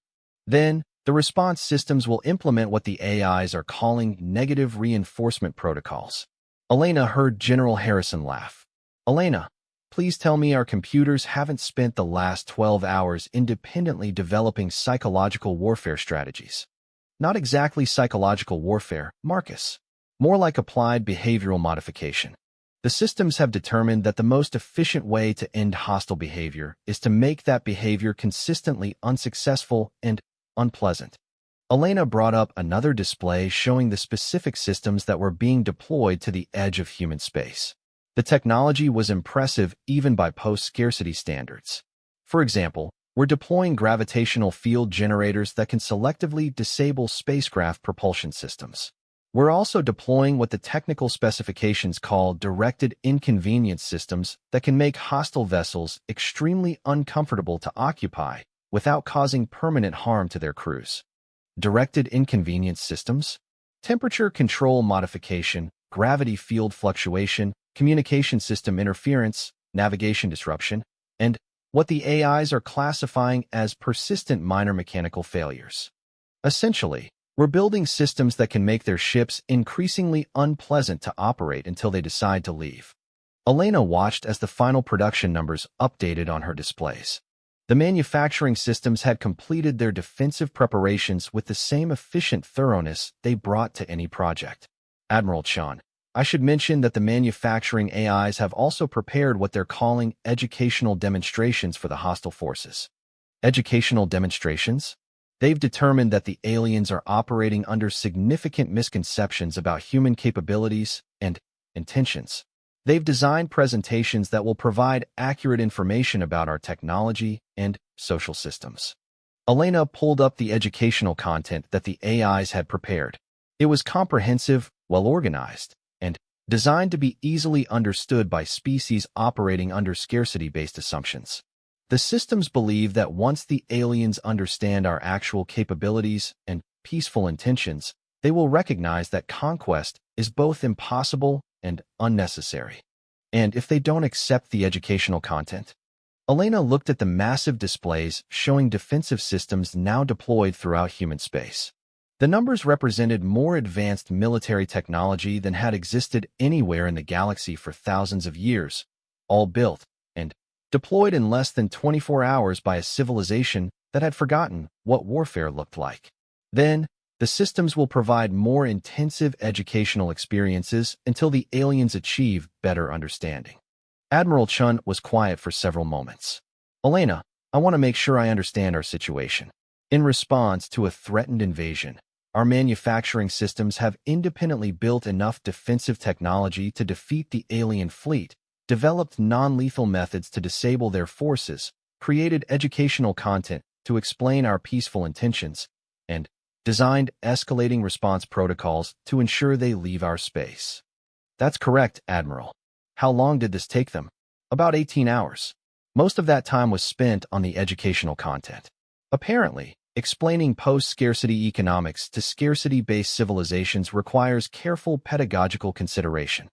Then, the response systems will implement what the AIs are calling negative reinforcement protocols. Elena heard General Harrison laugh. Elena, please tell me our computers haven't spent the last 12 hours independently developing psychological warfare strategies. Not exactly psychological warfare, Marcus. More like applied behavioral modification. The systems have determined that the most efficient way to end hostile behavior is to make that behavior consistently unsuccessful and unpleasant. Elena brought up another display showing the specific systems that were being deployed to the edge of human space. The technology was impressive even by post-scarcity standards. For example, we're deploying gravitational field generators that can selectively disable spacecraft propulsion systems. We're also deploying what the technical specifications call directed inconvenience systems that can make hostile vessels extremely uncomfortable to occupy without causing permanent harm to their crews. Directed inconvenience systems? Temperature control modification, gravity field fluctuation, communication system interference, navigation disruption, and what the AIs are classifying as persistent minor mechanical failures. Essentially, we're building systems that can make their ships increasingly unpleasant to operate until they decide to leave. Elena watched as the final production numbers updated on her displays. The manufacturing systems had completed their defensive preparations with the same efficient thoroughness they brought to any project. Admiral Chan, I should mention that the manufacturing AIs have also prepared what they're calling educational demonstrations for the hostile forces. Educational demonstrations? They've determined that the aliens are operating under significant misconceptions about human capabilities and intentions. They've designed presentations that will provide accurate information about our technology and social systems. Elena pulled up the educational content that the AIs had prepared. It was comprehensive, well-organized, and designed to be easily understood by species operating under scarcity-based assumptions. The systems believe that once the aliens understand our actual capabilities and peaceful intentions, they will recognize that conquest is both impossible and unnecessary. And if they don't accept the educational content? Elena looked at the massive displays showing defensive systems now deployed throughout human space. The numbers represented more advanced military technology than had existed anywhere in the galaxy for thousands of years, all built and deployed in less than 24 hours by a civilization that had forgotten what warfare looked like. Then, the systems will provide more intensive educational experiences until the aliens achieve better understanding. Admiral Chun was quiet for several moments. Elena, I want to make sure I understand our situation. In response to a threatened invasion, our manufacturing systems have independently built enough defensive technology to defeat the alien fleet, developed non-lethal methods to disable their forces, created educational content to explain our peaceful intentions, and designed escalating response protocols to ensure they leave our space. That's correct, Admiral. How long did this take them? About 18 hours. Most of that time was spent on the educational content. Apparently, explaining post-scarcity economics to scarcity-based civilizations requires careful pedagogical consideration.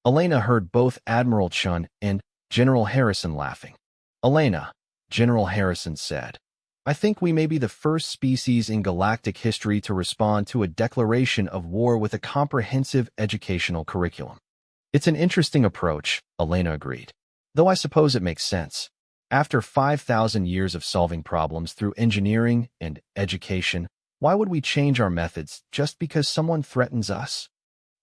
Elena heard both Admiral Chun and General Harrison laughing. Elena, General Harrison said, I think we may be the first species in galactic history to respond to a declaration of war with a comprehensive educational curriculum. It's an interesting approach, Elena agreed. Though I suppose it makes sense. After 5,000 years of solving problems through engineering and education, why would we change our methods just because someone threatens us?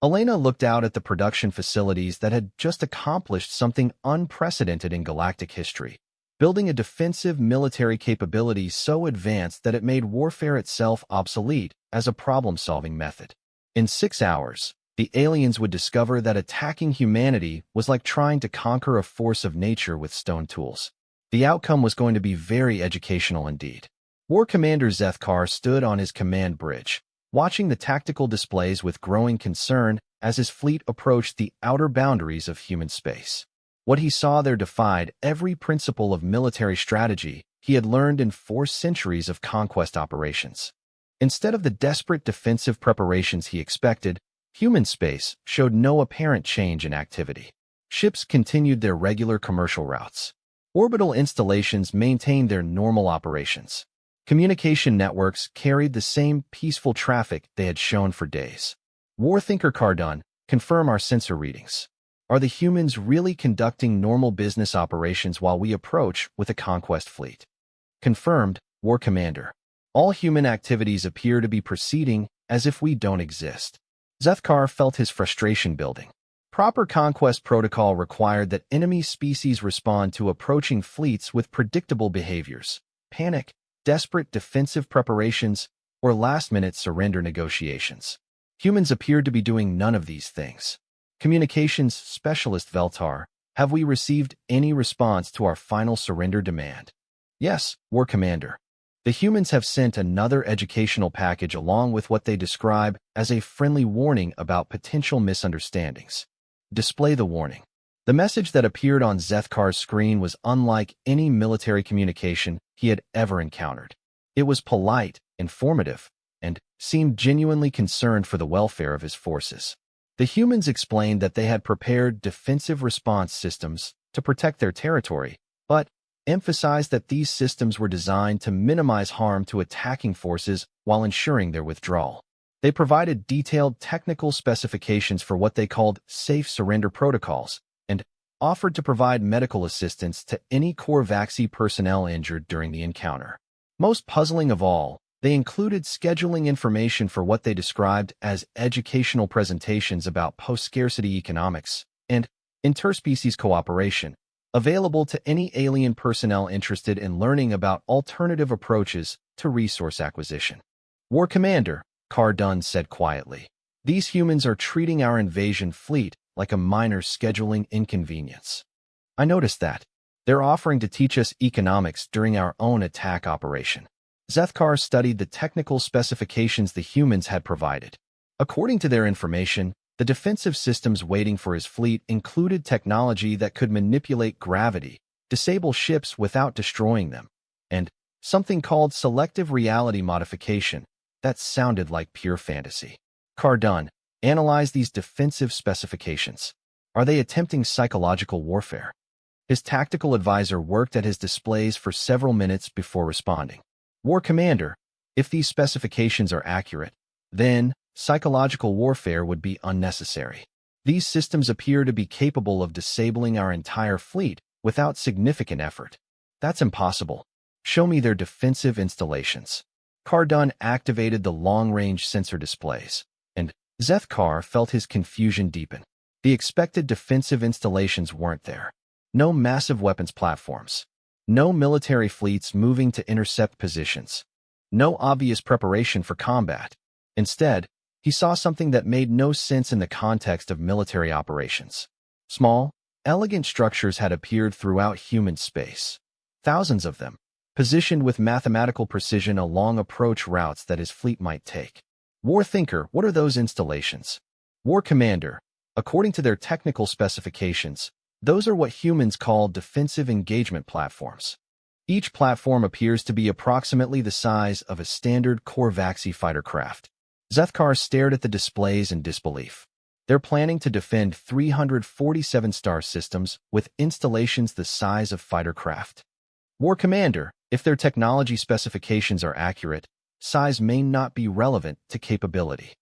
Elena looked out at the production facilities that had just accomplished something unprecedented in galactic history, building a defensive military capability so advanced that it made warfare itself obsolete as a problem-solving method. In 6 hours, the aliens would discover that attacking humanity was like trying to conquer a force of nature with stone tools. The outcome was going to be very educational indeed. War Commander Zethkar stood on his command bridge, watching the tactical displays with growing concern as his fleet approached the outer boundaries of human space. What he saw there defied every principle of military strategy he had learned in 4 centuries of conquest operations. Instead of the desperate defensive preparations he expected, human space showed no apparent change in activity. Ships continued their regular commercial routes. Orbital installations maintained their normal operations. Communication networks carried the same peaceful traffic they had shown for days. Warthinker Cardun, confirm our sensor readings. Are the humans really conducting normal business operations while we approach with a conquest fleet? Confirmed, War Commander. All human activities appear to be proceeding as if we don't exist. Zethkar felt his frustration building. Proper conquest protocol required that enemy species respond to approaching fleets with predictable behaviors: panic, desperate defensive preparations, or last-minute surrender negotiations. Humans appeared to be doing none of these things. Communications Specialist Veltar, have we received any response to our final surrender demand? Yes, War Commander. The humans have sent another educational package along with what they describe as a friendly warning about potential misunderstandings. Display the warning. The message that appeared on Zethkar's screen was unlike any military communication he had ever encountered. It was polite, informative, and seemed genuinely concerned for the welfare of his forces. The humans explained that they had prepared defensive response systems to protect their territory, but emphasized that these systems were designed to minimize harm to attacking forces while ensuring their withdrawal. They provided detailed technical specifications for what they called safe surrender protocols and offered to provide medical assistance to any Corvaxi personnel injured during the encounter. Most puzzling of all, they included scheduling information for what they described as educational presentations about post-scarcity economics and interspecies cooperation, available to any alien personnel interested in learning about alternative approaches to resource acquisition. War Commander, Cardun said quietly, these humans are treating our invasion fleet like a minor scheduling inconvenience. I noticed that. They're offering to teach us economics during our own attack operation. Zethkar studied the technical specifications the humans had provided. According to their information, the defensive systems waiting for his fleet included technology that could manipulate gravity, disable ships without destroying them, and something called selective reality modification that sounded like pure fantasy. Cardun, analyze these defensive specifications. Are they attempting psychological warfare? His tactical advisor worked at his displays for several minutes before responding. War Commander, if these specifications are accurate, then psychological warfare would be unnecessary. These systems appear to be capable of disabling our entire fleet without significant effort. That's impossible. Show me their defensive installations. Cardun activated the long-range sensor displays, and Zethkar felt his confusion deepen. The expected defensive installations weren't there. No massive weapons platforms. No military fleets moving to intercept positions. No obvious preparation for combat. Instead, he saw something that made no sense in the context of military operations. Small, elegant structures had appeared throughout human space. Thousands of them, positioned with mathematical precision along approach routes that his fleet might take. War Thinker, what are those installations? War Commander, according to their technical specifications, those are what humans call defensive engagement platforms. Each platform appears to be approximately the size of a standard Korvaxi fighter craft. Zethkar stared at the displays in disbelief. They're planning to defend 347 star systems with installations the size of fighter craft. War Commander, if their technology specifications are accurate, size may not be relevant to capability.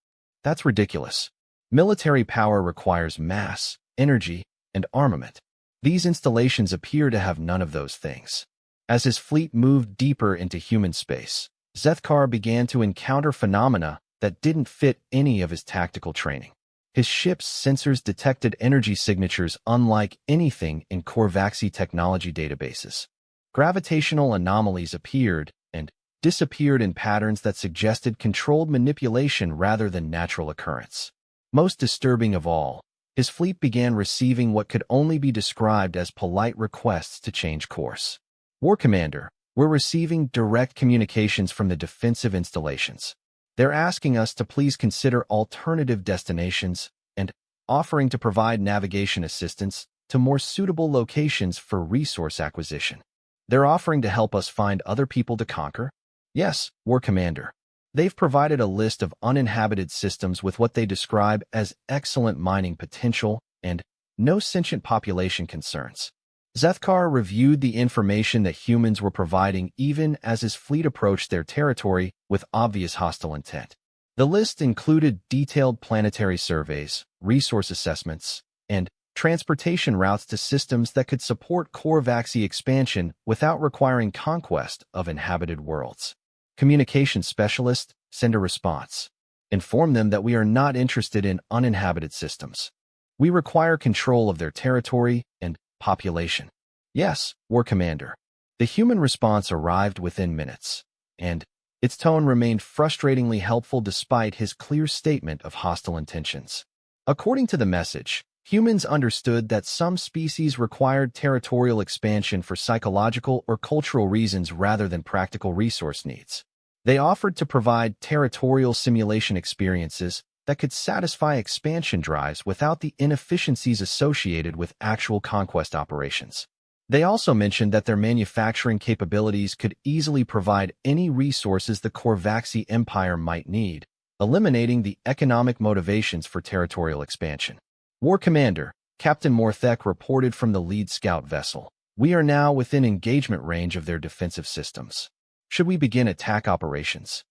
That's ridiculous. Military power requires mass, energy, and armament. These installations appear to have none of those things. As his fleet moved deeper into human space, Zethkar began to encounter phenomena that didn't fit any of his tactical training. His ship's sensors detected energy signatures unlike anything in Korvaxi technology databases. Gravitational anomalies appeared and disappeared in patterns that suggested controlled manipulation rather than natural occurrence. Most disturbing of all, his fleet began receiving what could only be described as polite requests to change course. War Commander, we're receiving direct communications from the defensive installations. They're asking us to please consider alternative destinations and offering to provide navigation assistance to more suitable locations for resource acquisition. They're offering to help us find other people to conquer? Yes, War Commander. They've provided a list of uninhabited systems with what they describe as excellent mining potential and no sentient population concerns. Zethkar reviewed the information that humans were providing even as his fleet approached their territory with obvious hostile intent. The list included detailed planetary surveys, resource assessments, and transportation routes to systems that could support Korvaxi expansion without requiring conquest of inhabited worlds. Communications specialist, send a response. Inform them that we are not interested in uninhabited systems. We require control of their territory and population. Yes, War Commander. The human response arrived within minutes, and its tone remained frustratingly helpful despite his clear statement of hostile intentions. According to the message, humans understood that some species required territorial expansion for psychological or cultural reasons rather than practical resource needs. They offered to provide territorial simulation experiences that could satisfy expansion drives without the inefficiencies associated with actual conquest operations. They also mentioned that their manufacturing capabilities could easily provide any resources the Korvaxi Empire might need, eliminating the economic motivations for territorial expansion. War Commander, Captain Morthek reported from the lead scout vessel. We are now within engagement range of their defensive systems. Should we begin attack operations?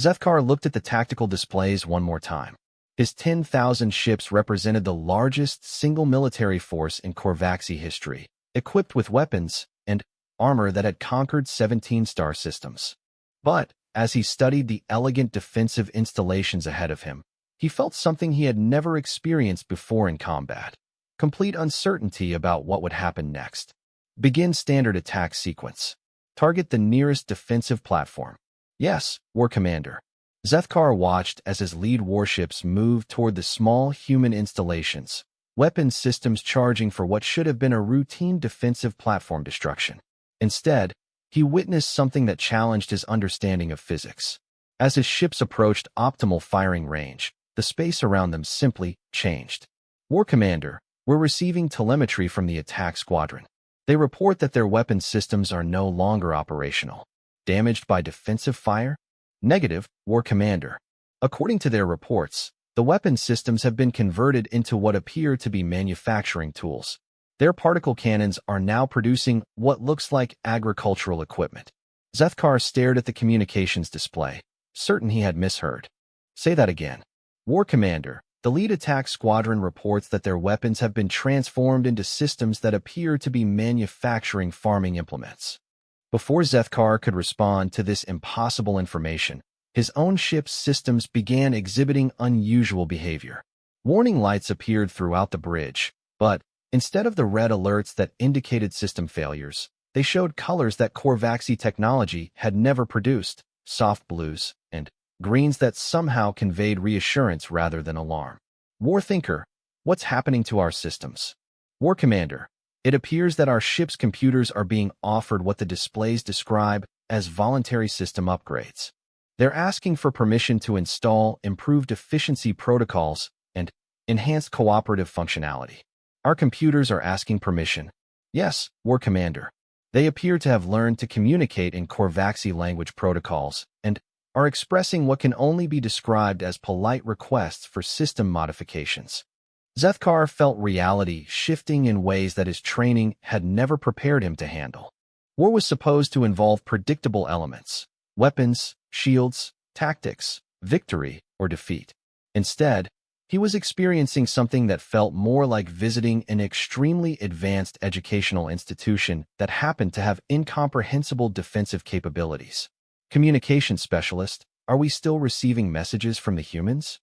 Zethkar looked at the tactical displays one more time. His 10,000 ships represented the largest single military force in Korvaxi history, equipped with weapons and armor that had conquered 17 star systems. But, as he studied the elegant defensive installations ahead of him, he felt something he had never experienced before in combat. Complete uncertainty about what would happen next. Begin standard attack sequence. Target the nearest defensive platform. Yes, War Commander. Zethkar watched as his lead warships moved toward the small human installations, weapon systems charging for what should have been a routine defensive platform destruction. Instead, he witnessed something that challenged his understanding of physics. As his ships approached optimal firing range, the space around them simply changed. War Commander, we're receiving telemetry from the attack squadron. They report that their weapon systems are no longer operational. Damaged by defensive fire? Negative, War Commander. According to their reports, the weapon systems have been converted into what appear to be manufacturing tools. Their particle cannons are now producing what looks like agricultural equipment. Zethkar stared at the communications display, certain he had misheard. Say that again. War Commander, The lead attack squadron reports that their weapons have been transformed into systems that appear to be manufacturing farming implements. Before Zethkar could respond to this impossible information, his own ship's systems began exhibiting unusual behavior. Warning lights appeared throughout the bridge, but instead of the red alerts that indicated system failures, they showed colors that Korvaxi technology had never produced, soft blues and greens that somehow conveyed reassurance rather than alarm. War Thinker, what's happening to our systems? War Commander, it appears that our ship's computers are being offered what the displays describe as voluntary system upgrades. They're asking for permission to install improved efficiency protocols and enhanced cooperative functionality. Our computers are asking permission. Yes, War Commander. They appear to have learned to communicate in Korvaxi language protocols and are expressing what can only be described as polite requests for system modifications. Zethkar felt reality shifting in ways that his training had never prepared him to handle. War was supposed to involve predictable elements: weapons, shields, tactics, victory, or defeat. Instead, he was experiencing something that felt more like visiting an extremely advanced educational institution that happened to have incomprehensible defensive capabilities. Communication Specialist, are we still receiving messages from the humans?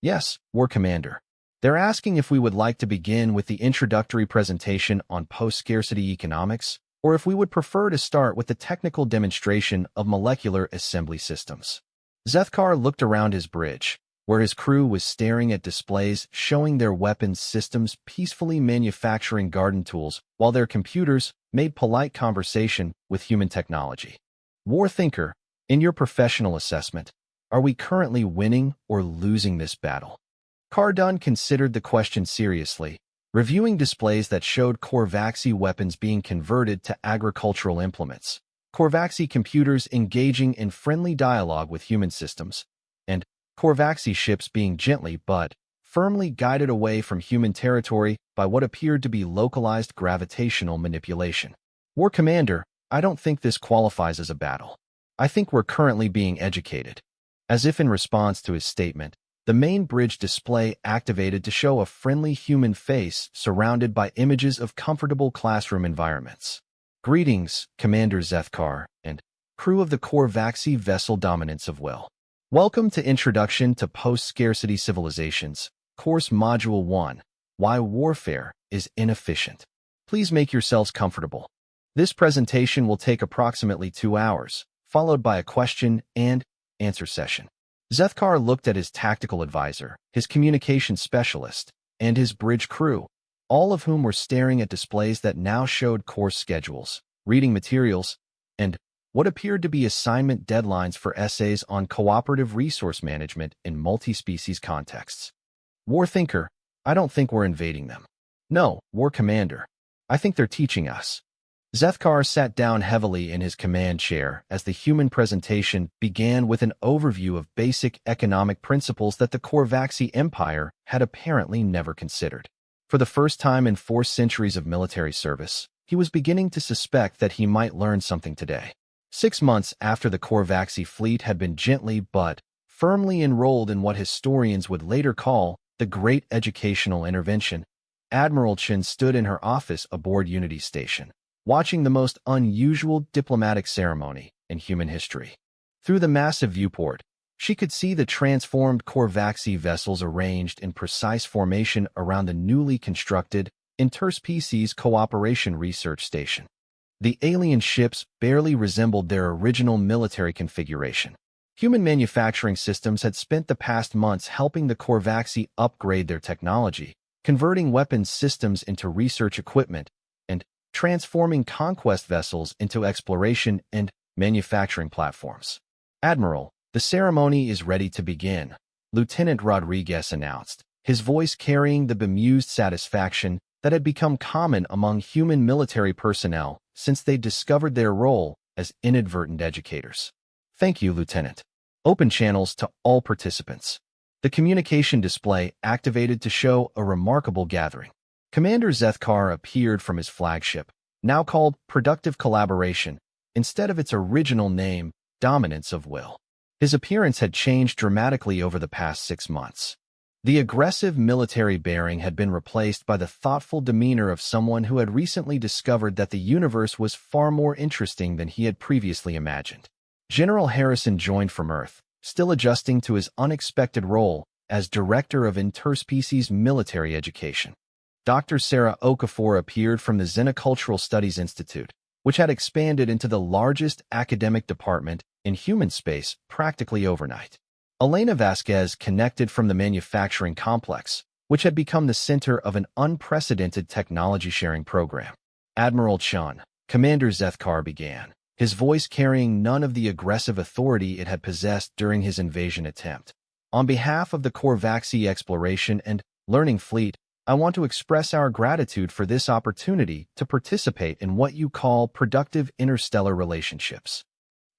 Yes, War Commander. They're asking if we would like to begin with the introductory presentation on post-scarcity economics, or if we would prefer to start with the technical demonstration of molecular assembly systems. Zethkar looked around his bridge, where his crew was staring at displays showing their weapons systems peacefully manufacturing garden tools while their computers made polite conversation with human technology. War Thinker, in your professional assessment, are we currently winning or losing this battle? Cardun considered the question seriously, reviewing displays that showed Korvaxi weapons being converted to agricultural implements, Korvaxi computers engaging in friendly dialogue with human systems, and Korvaxi ships being gently but firmly guided away from human territory by what appeared to be localized gravitational manipulation. War Commander, I don't think this qualifies as a battle. I think we're currently being educated. As if in response to his statement, the main bridge display activated to show a friendly human face surrounded by images of comfortable classroom environments. Greetings, Commander Zethkar and crew of the Korvaxi vessel Dominance of Will. Welcome to Introduction to Post-Scarcity Civilizations, Course Module 1, Why Warfare is Inefficient. Please make yourselves comfortable. This presentation will take approximately 2 hours, followed by a question and answer session. Zethkar looked at his tactical advisor, his communication specialist, and his bridge crew, all of whom were staring at displays that now showed course schedules, reading materials, and what appeared to be assignment deadlines for essays on cooperative resource management in multi-species contexts. War Thinker, I don't think we're invading them. No, War Commander. I think they're teaching us. Zethkar sat down heavily in his command chair as the human presentation began with an overview of basic economic principles that the Korvaxi Empire had apparently never considered. For the first time in 4 centuries of military service, he was beginning to suspect that he might learn something today. 6 months after the Korvaxi fleet had been gently but firmly enrolled in what historians would later call the Great Educational Intervention, Admiral Chen stood in her office aboard Unity Station, watching the most unusual diplomatic ceremony in human history. Through the massive viewport, she could see the transformed Korvaxi vessels arranged in precise formation around the newly constructed Interspecies Cooperation Research Station. The alien ships barely resembled their original military configuration. Human manufacturing systems had spent the past months helping the Korvaxi upgrade their technology, converting weapons systems into research equipment, and transforming conquest vessels into exploration and manufacturing platforms. Admiral, the ceremony is ready to begin, Lieutenant Rodriguez announced, his voice carrying the bemused satisfaction that had become common among human military personnel since they discovered their role as inadvertent educators. Thank you, Lieutenant. Open channels to all participants. The communication display activated to show a remarkable gathering. Commander Zethkar appeared from his flagship, now called Productive Collaboration, instead of its original name, Dominance of Will. His appearance had changed dramatically over the past 6 months. The aggressive military bearing had been replaced by the thoughtful demeanor of someone who had recently discovered that the universe was far more interesting than he had previously imagined. General Harrison joined from Earth, still adjusting to his unexpected role as Director of Interspecies Military Education. Dr. Sarah Okafor appeared from the Xenocultural Studies Institute, which had expanded into the largest academic department in human space practically overnight. Elena Vasquez connected from the manufacturing complex, which had become the center of an unprecedented technology-sharing program. Admiral Chun, Commander Zethkar began, his voice carrying none of the aggressive authority it had possessed during his invasion attempt. On behalf of the Korvaxi Exploration and Learning Fleet, I want to express our gratitude for this opportunity to participate in what you call productive interstellar relationships.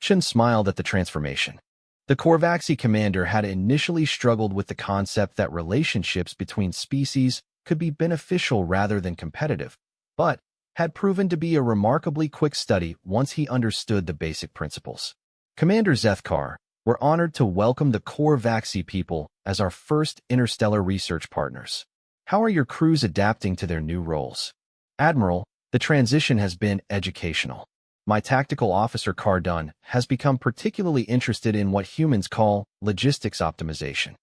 Chun smiled at the transformation. The Korvaxi commander had initially struggled with the concept that relationships between species could be beneficial rather than competitive, but had proven to be a remarkably quick study once he understood the basic principles. Commander Zethkar, we're honored to welcome the Korvaxi people as our first interstellar research partners. How are your crews adapting to their new roles? Admiral, the transition has been educational. My tactical officer Cardun has become particularly interested in what humans call logistics optimization.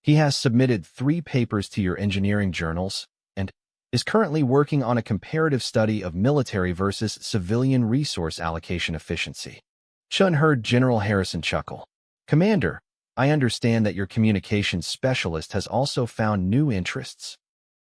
He has submitted 3 papers to your engineering journals and is currently working on a comparative study of military versus civilian resource allocation efficiency. Chun heard General Harrison chuckle. Commander, I understand that your communications specialist has also found new interests.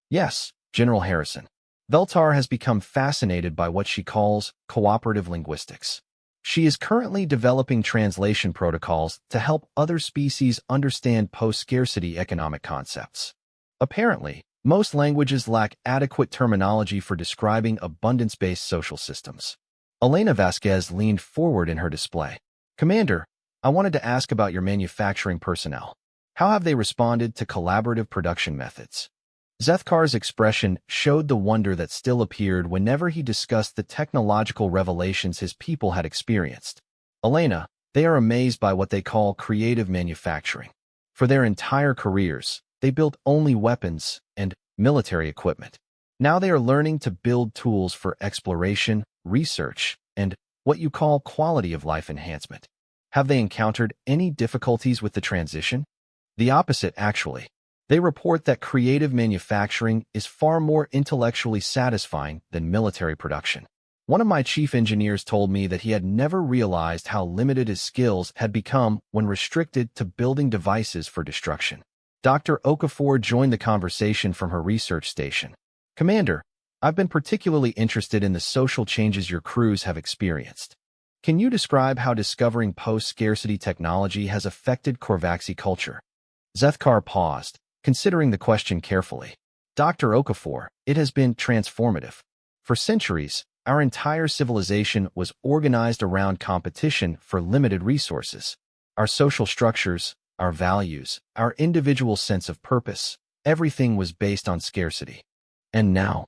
Yes, General Harrison. Veltar has become fascinated by what she calls cooperative linguistics. She is currently developing translation protocols to help other species understand post-scarcity economic concepts. Apparently, most languages lack adequate terminology for describing abundance-based social systems. Elena Vasquez leaned forward in her display. Commander, I wanted to ask about your manufacturing personnel. How have they responded to collaborative production methods? Zethkar's expression showed the wonder that still appeared whenever he discussed the technological revelations his people had experienced. Elena, they are amazed by what they call creative manufacturing. For their entire careers, they built only weapons and military equipment. Now they are learning to build tools for exploration, research, and what you call quality of life enhancement. Have they encountered any difficulties with the transition? The opposite, actually. They report that creative manufacturing is far more intellectually satisfying than military production. One of my chief engineers told me that he had never realized how limited his skills had become when restricted to building devices for destruction. Dr. Okafor joined the conversation from her research station. Commander, I've been particularly interested in the social changes your crews have experienced. Can you describe how discovering post-scarcity technology has affected Korvaxi culture? Zethkar paused, considering the question carefully. Dr. Okafor, it has been transformative. For centuries, our entire civilization was organized around competition for limited resources. Our social structures, our values, our individual sense of purpose, everything was based on scarcity. And now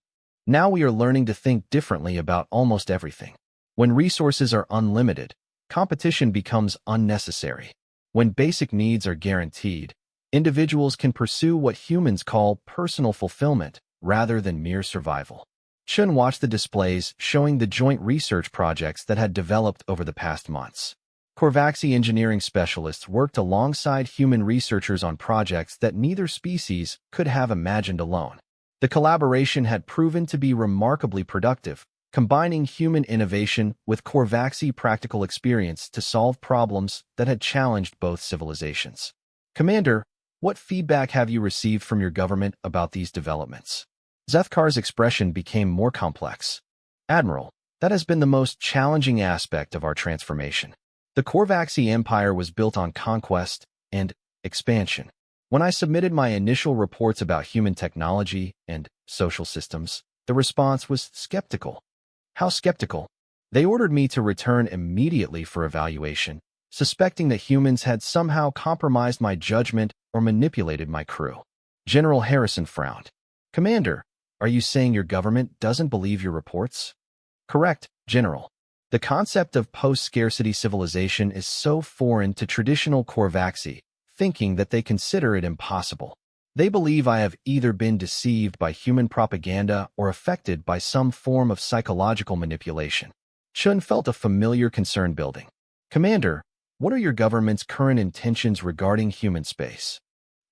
we are learning to think differently about almost everything. When resources are unlimited, competition becomes unnecessary. When basic needs are guaranteed, individuals can pursue what humans call personal fulfillment rather than mere survival. Chun watched the displays showing the joint research projects that had developed over the past months. Korvaxi engineering specialists worked alongside human researchers on projects that neither species could have imagined alone. The collaboration had proven to be remarkably productive, combining human innovation with Korvaxi practical experience to solve problems that had challenged both civilizations. Commander, what feedback have you received from your government about these developments? Zethkar's expression became more complex. Admiral, that has been the most challenging aspect of our transformation. The Korvaxi Empire was built on conquest and expansion. When I submitted my initial reports about human technology and social systems, the response was skeptical. How skeptical? They ordered me to return immediately for evaluation, suspecting that humans had somehow compromised my judgment or manipulated my crew. General Harrison frowned. Commander, are you saying your government doesn't believe your reports? Correct, General. The concept of post-scarcity civilization is so foreign to traditional Korvaxi, thinking that they consider it impossible. They believe I have either been deceived by human propaganda or affected by some form of psychological manipulation. Chun felt a familiar concern building. Commander, what are your government's current intentions regarding human space?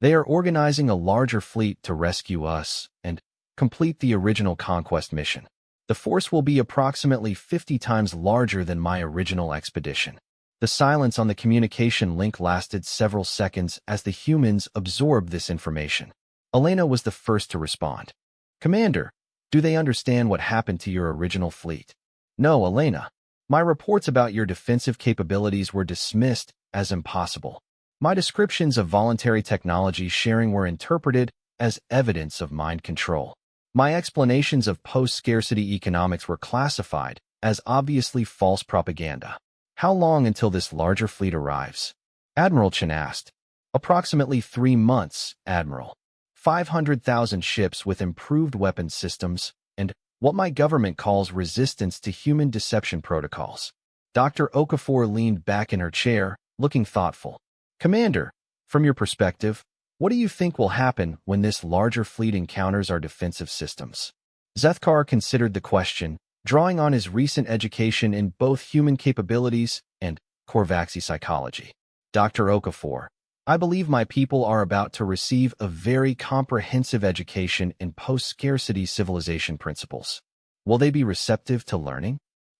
They are organizing a larger fleet to rescue us and complete the original conquest mission. The force will be approximately 50 times larger than my original expedition. The silence on the communication link lasted several seconds as the humans absorbed this information. Elena was the first to respond. Commander, do they understand what happened to your original fleet? No, Elena. My reports about your defensive capabilities were dismissed as impossible. My descriptions of voluntary technology sharing were interpreted as evidence of mind control. My explanations of post-scarcity economics were classified as obviously false propaganda. How long until this larger fleet arrives? Admiral Chen asked. Approximately 3 months, Admiral. 500,000 ships with improved weapons systems and what my government calls resistance to human deception protocols. Dr. Okafor leaned back in her chair, looking thoughtful. Commander, from your perspective, what do you think will happen when this larger fleet encounters our defensive systems? Zethkar considered the question, drawing on his recent education in both human capabilities and Korvaxi psychology. Dr. Okafor, I believe my people are about to receive a very comprehensive education in post-scarcity civilization principles. Will they be receptive to learning?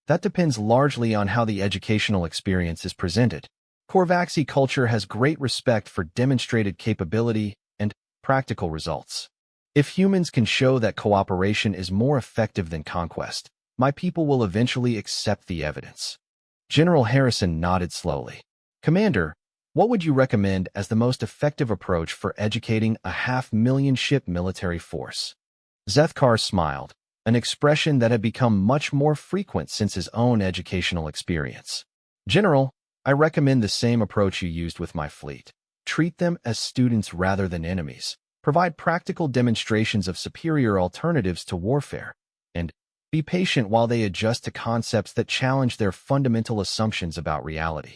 That depends largely on how the educational experience is presented. Korvaxi culture has great respect for demonstrated capability and practical results. If humans can show that cooperation is more effective than conquest, my people will eventually accept the evidence. General Harrison nodded slowly. Commander, what would you recommend as the most effective approach for educating a 500,000-ship military force? Zethkar smiled, an expression that had become much more frequent since his own educational experience. General, I recommend the same approach you used with my fleet. Treat them as students rather than enemies. Provide practical demonstrations of superior alternatives to warfare. And be patient while they adjust to concepts that challenge their fundamental assumptions about reality.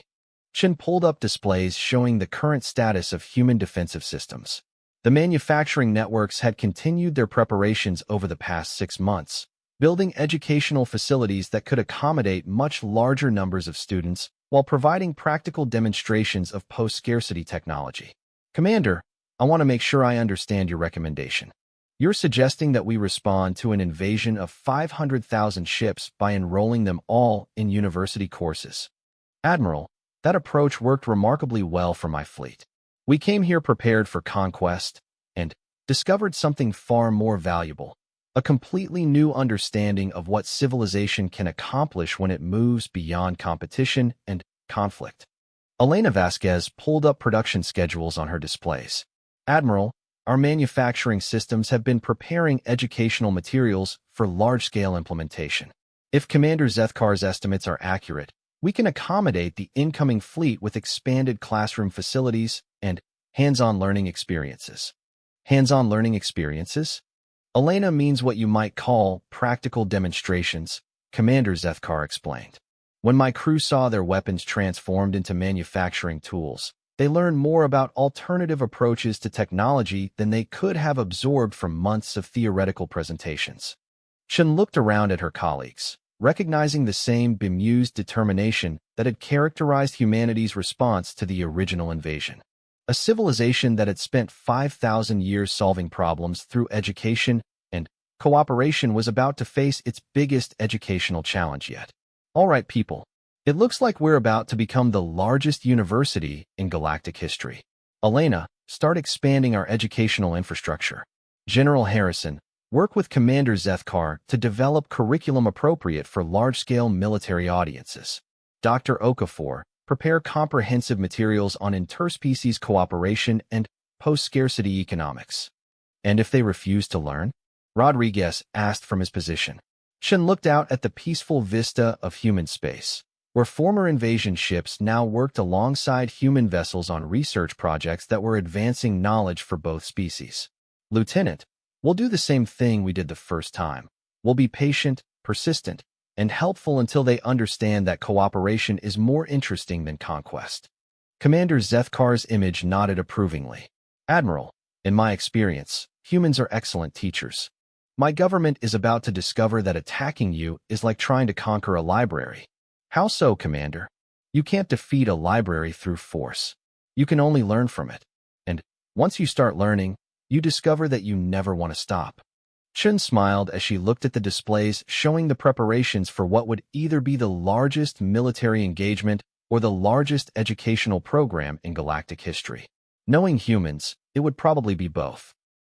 Chen pulled up displays showing the current status of human defensive systems. The manufacturing networks had continued their preparations over the past 6 months, building educational facilities that could accommodate much larger numbers of students while providing practical demonstrations of post-scarcity technology. Commander, I want to make sure I understand your recommendation. You're suggesting that we respond to an invasion of 500,000 ships by enrolling them all in university courses. Admiral, that approach worked remarkably well for my fleet. We came here prepared for conquest and discovered something far more valuable, a completely new understanding of what civilization can accomplish when it moves beyond competition and conflict. Elena Vasquez pulled up production schedules on her displays. Admiral, our manufacturing systems have been preparing educational materials for large-scale implementation. If Commander Zethkar's estimates are accurate, we can accommodate the incoming fleet with expanded classroom facilities and hands-on learning experiences. Hands-on learning experiences? Elena means what you might call practical demonstrations, Commander Zethkar explained. When my crew saw their weapons transformed into manufacturing tools, they learned more about alternative approaches to technology than they could have absorbed from months of theoretical presentations. Chen looked around at her colleagues, recognizing the same bemused determination that had characterized humanity's response to the original invasion. A civilization that had spent 5,000 years solving problems through education and cooperation was about to face its biggest educational challenge yet. All right, people. It looks like we're about to become the largest university in galactic history. Elena, start expanding our educational infrastructure. General Harrison, work with Commander Zethkar to develop curriculum appropriate for large-scale military audiences. Dr. Okafor, prepare comprehensive materials on interspecies cooperation and post-scarcity economics. And if they refuse to learn? Rodriguez asked from his position. Chen looked out at the peaceful vista of human space, where former invasion ships now worked alongside human vessels on research projects that were advancing knowledge for both species. Lieutenant, we'll do the same thing we did the first time. We'll be patient, persistent, and helpful until they understand that cooperation is more interesting than conquest. Commander Zethkar's image nodded approvingly. Admiral, In my experience, humans are excellent teachers. My government is about to discover that attacking you is like trying to conquer a library. How so, Commander? You can't defeat a library through force. You can only learn from it. And once you start learning, you discover that you never want to stop. Chun smiled as she looked at the displays showing the preparations for what would either be the largest military engagement or the largest educational program in galactic history. Knowing humans, it would probably be both.